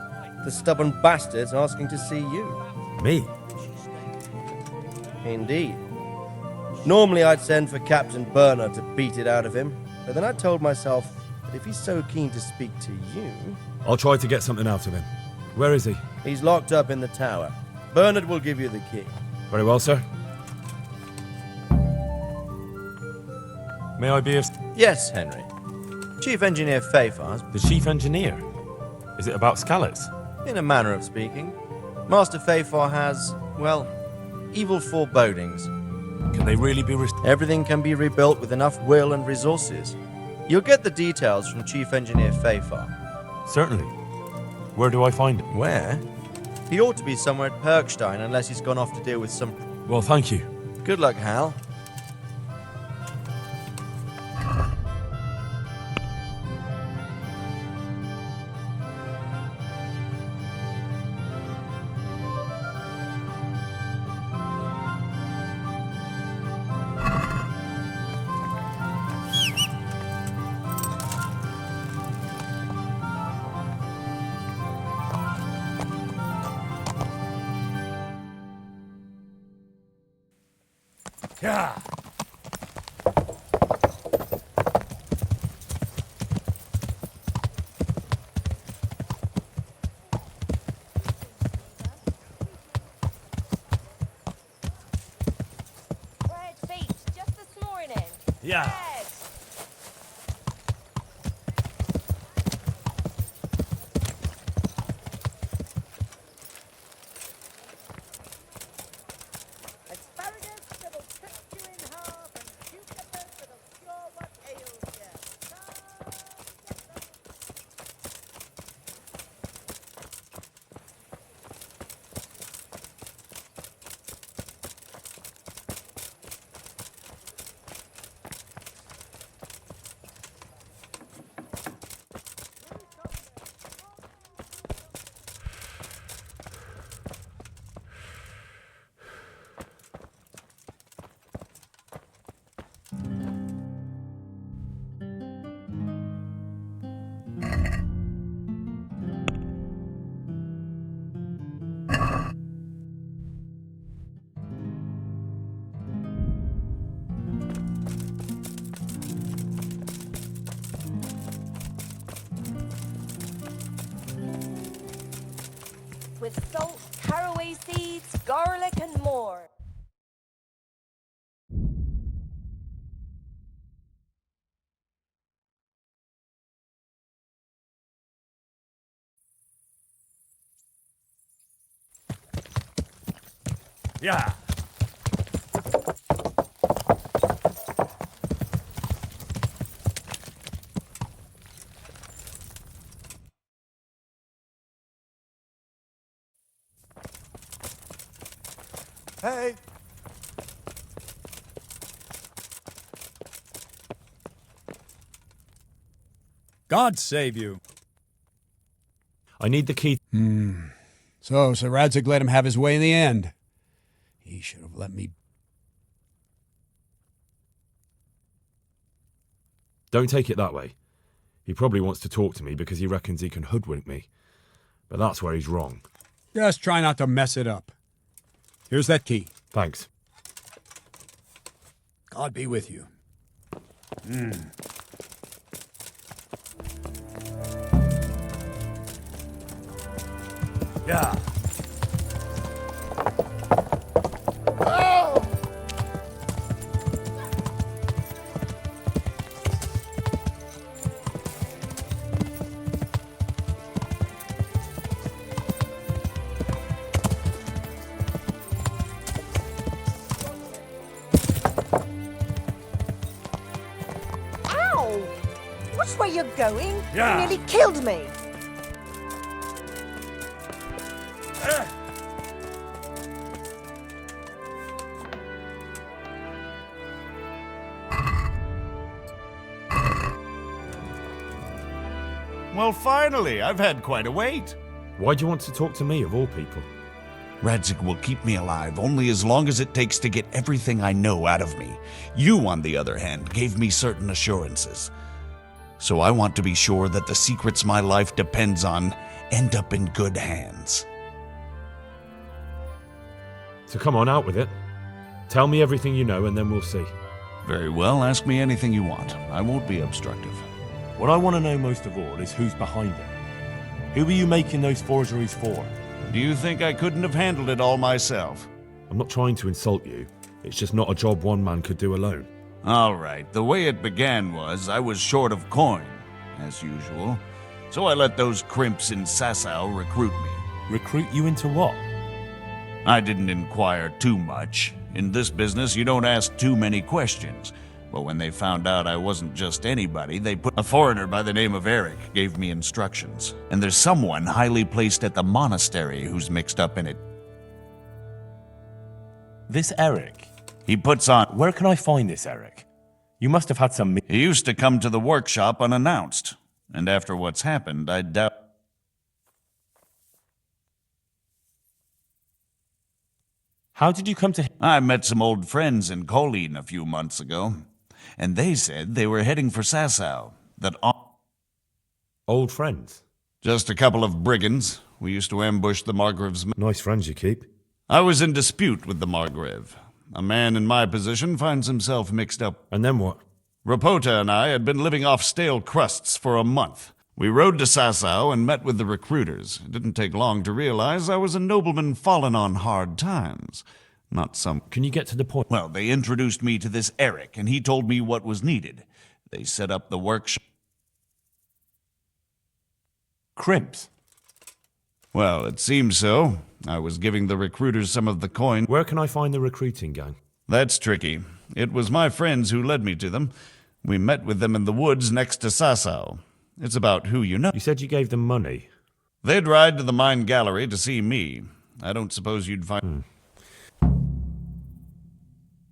The stubborn bastard's asking to see you. Me? Indeed. Normally I'd send for Captain Burner to beat it out of him, but then I told myself that if he's so keen to speak to you... I'll try to get something out of him. Where is he? He's locked up in the tower. Bernard will give you the key. Very well, sir. May I be of... Yes, Henry. Chief Engineer Fayfar's... The Chief Engineer? Is it about scallops? In a manner of speaking. Master Fayfar has, well, evil forebodings. Can they really be... Everything can be rebuilt with enough will and resources. You'll get the details from Chief Engineer Fayfar. Certainly. Where do I find him? Where? He ought to be somewhere at Perkstein unless he's gone off to deal with some... Well, thank you. Good luck, Hal. Yeah. Red feet, just this morning. Yeah. Red. Asparagus that'll cut you in half and cucumbers that'll cure what ails you. With salt, caraway seeds, garlic, and more. Yeah. Hey! God save you. I need the key. So Sir Radzig let him have his way in the end. He should have let me... Don't take it that way. He probably wants to talk to me because he reckons he can hoodwink me. But that's where he's wrong. Just try not to mess it up. Here's that key. Thanks. God be with you. Yeah. Ow! Which way you're going? Yeah. You nearly killed me. Well, finally, I've had quite a wait. Why do you want to talk to me, of all people? Radzik will keep me alive only as long as it takes to get everything I know out of me. You, on the other hand, gave me certain assurances. So I want to be sure that the secrets my life depends on end up in good hands. So come on, out with it. Tell me everything you know and then we'll see. Very well, ask me anything you want. I won't be obstructive. What I want to know most of all is who's behind it. Who are you making those forgeries for? Do you think I couldn't have handled it all myself? I'm not trying to insult you. It's just not a job one man could do alone. All right, the way it began was I was short of coin, as usual. So I let those crimps in Sasau recruit me. Recruit you into what? I didn't inquire too much. In this business, you don't ask too many questions. But when they found out I wasn't just anybody, they put a foreigner by the name of Eric gave me instructions. And there's someone highly placed at the monastery who's mixed up in it. This Eric? He puts on... Where can I find this Eric? You must have had some... He used to come to the workshop unannounced. And after what's happened, I doubt... How did you come to... I met some old friends in Colleen a few months ago. And they said they were heading for Sasau. Old friends? Just a couple of brigands. We used to ambush the Margrave's... Nice friends you keep. I was in dispute with the Margrave. A man in my position finds himself mixed up. And then what? Rapota and I had been living off stale crusts for a month. We rode to Sasau and met with the recruiters. It didn't take long to realize I was a nobleman fallen on hard times. Not some... Can you get to the point? Well, they introduced me to this Eric, and he told me what was needed. They set up the workshop. Crimps? Well, it seems so. I was giving the recruiters some of the coin. Where can I find the recruiting gang? That's tricky. It was my friends who led me to them. We met with them in the woods next to Sasau. It's about who you know. You said you gave them money. They'd ride to the mine gallery to see me. I don't suppose you'd find...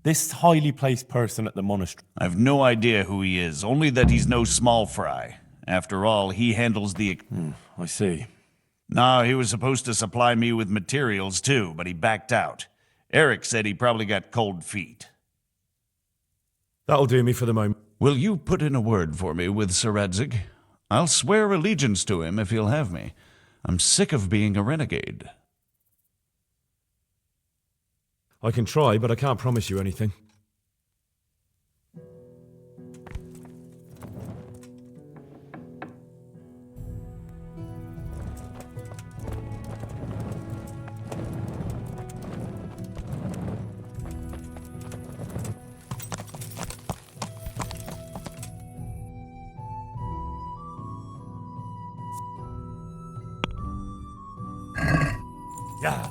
This highly placed person at the monastery. I've no idea who he is, only that he's no small fry. After all, he handles the... I see. No, he was supposed to supply me with materials too, but he backed out. Eric said he probably got cold feet. That'll do me for the moment. Will you put in a word for me with Sir Radzik? I'll swear allegiance to him if he'll have me. I'm sick of being a renegade. I can try, but I can't promise you anything. Yeah.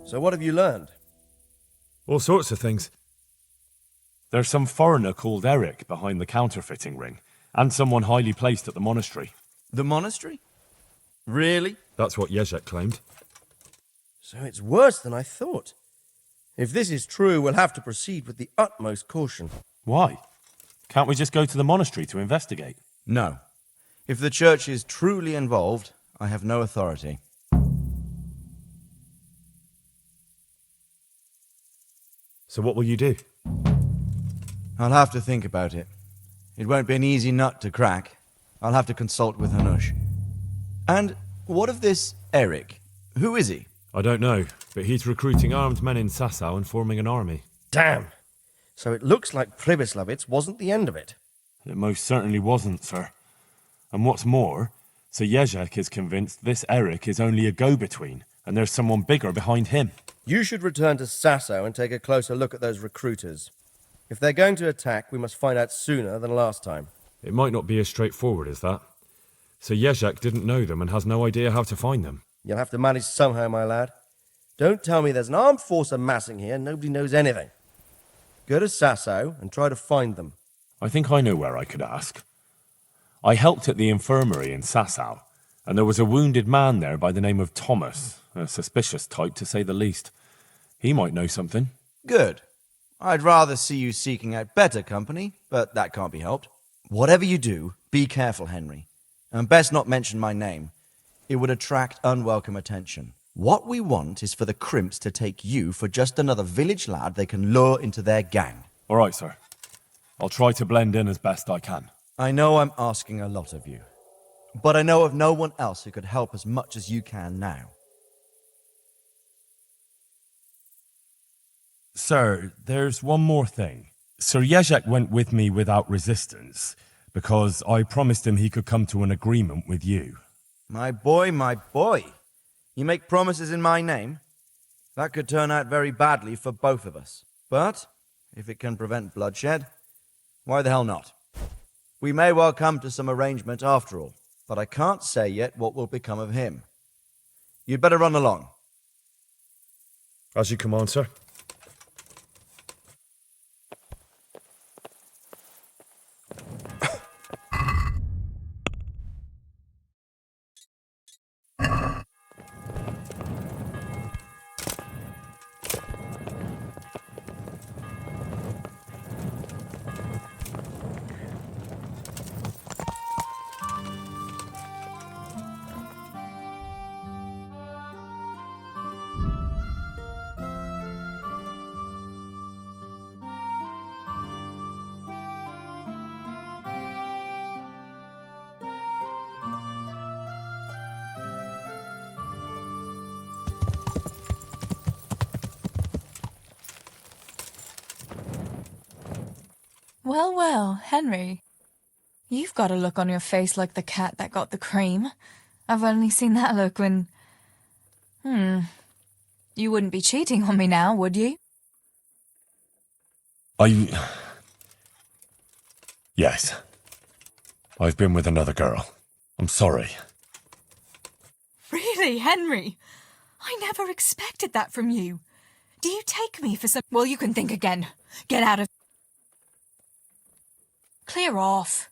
So what have you learned? All sorts of things. There's some foreigner called Eric behind the counterfeiting ring, and someone highly placed at the monastery. The monastery? Really? That's what Jezek claimed. So it's worse than I thought. If this is true, we'll have to proceed with the utmost caution. Why? Can't we just go to the monastery to investigate? No. If the church is truly involved, I have no authority. So what will you do? I'll have to think about it. It won't be an easy nut to crack. I'll have to consult with Hanush. And what of this Eric? Who is he? I don't know, but he's recruiting armed men in Sasau and forming an army. Damn! So it looks like Pribyslavitz wasn't the end of it. It most certainly wasn't, sir. And what's more, Sir Jezek is convinced this Eric is only a go-between, and there's someone bigger behind him. You should return to Sasau and take a closer look at those recruiters. If they're going to attack, we must find out sooner than last time. It might not be as straightforward as that. So Jezek didn't know them and has no idea how to find them. You'll have to manage somehow, my lad. Don't tell me there's an armed force amassing here and nobody knows anything. Go to Sasau and try to find them. I think I know where I could ask. I helped at the infirmary in Sasau, and there was a wounded man there by the name of Thomas, a suspicious type to say the least. He might know something. Good. I'd rather see you seeking out better company, but that can't be helped. Whatever you do, be careful, Henry. And best not mention my name. It would attract unwelcome attention. What we want is for the crimps to take you for just another village lad they can lure into their gang. All right, sir. I'll try to blend in as best I can. I know I'm asking a lot of you, but I know of no one else who could help as much as you can now. Sir, there's one more thing. Sir Jezek went with me without resistance, because I promised him he could come to an agreement with you. My boy, my boy. You make promises in my name? That could turn out very badly for both of us. But, if it can prevent bloodshed, why the hell not? We may well come to some arrangement after all, but I can't say yet what will become of him. You'd better run along. As you command, sir. Well, well, Henry. You've got a look on your face like the cat that got the cream. I've only seen that look when... You wouldn't be cheating on me now, would you? Yes. I've been with another girl. I'm sorry. Really, Henry? I never expected that from you. Do you take me for some... Well, you can think again. Get out of... Clear off.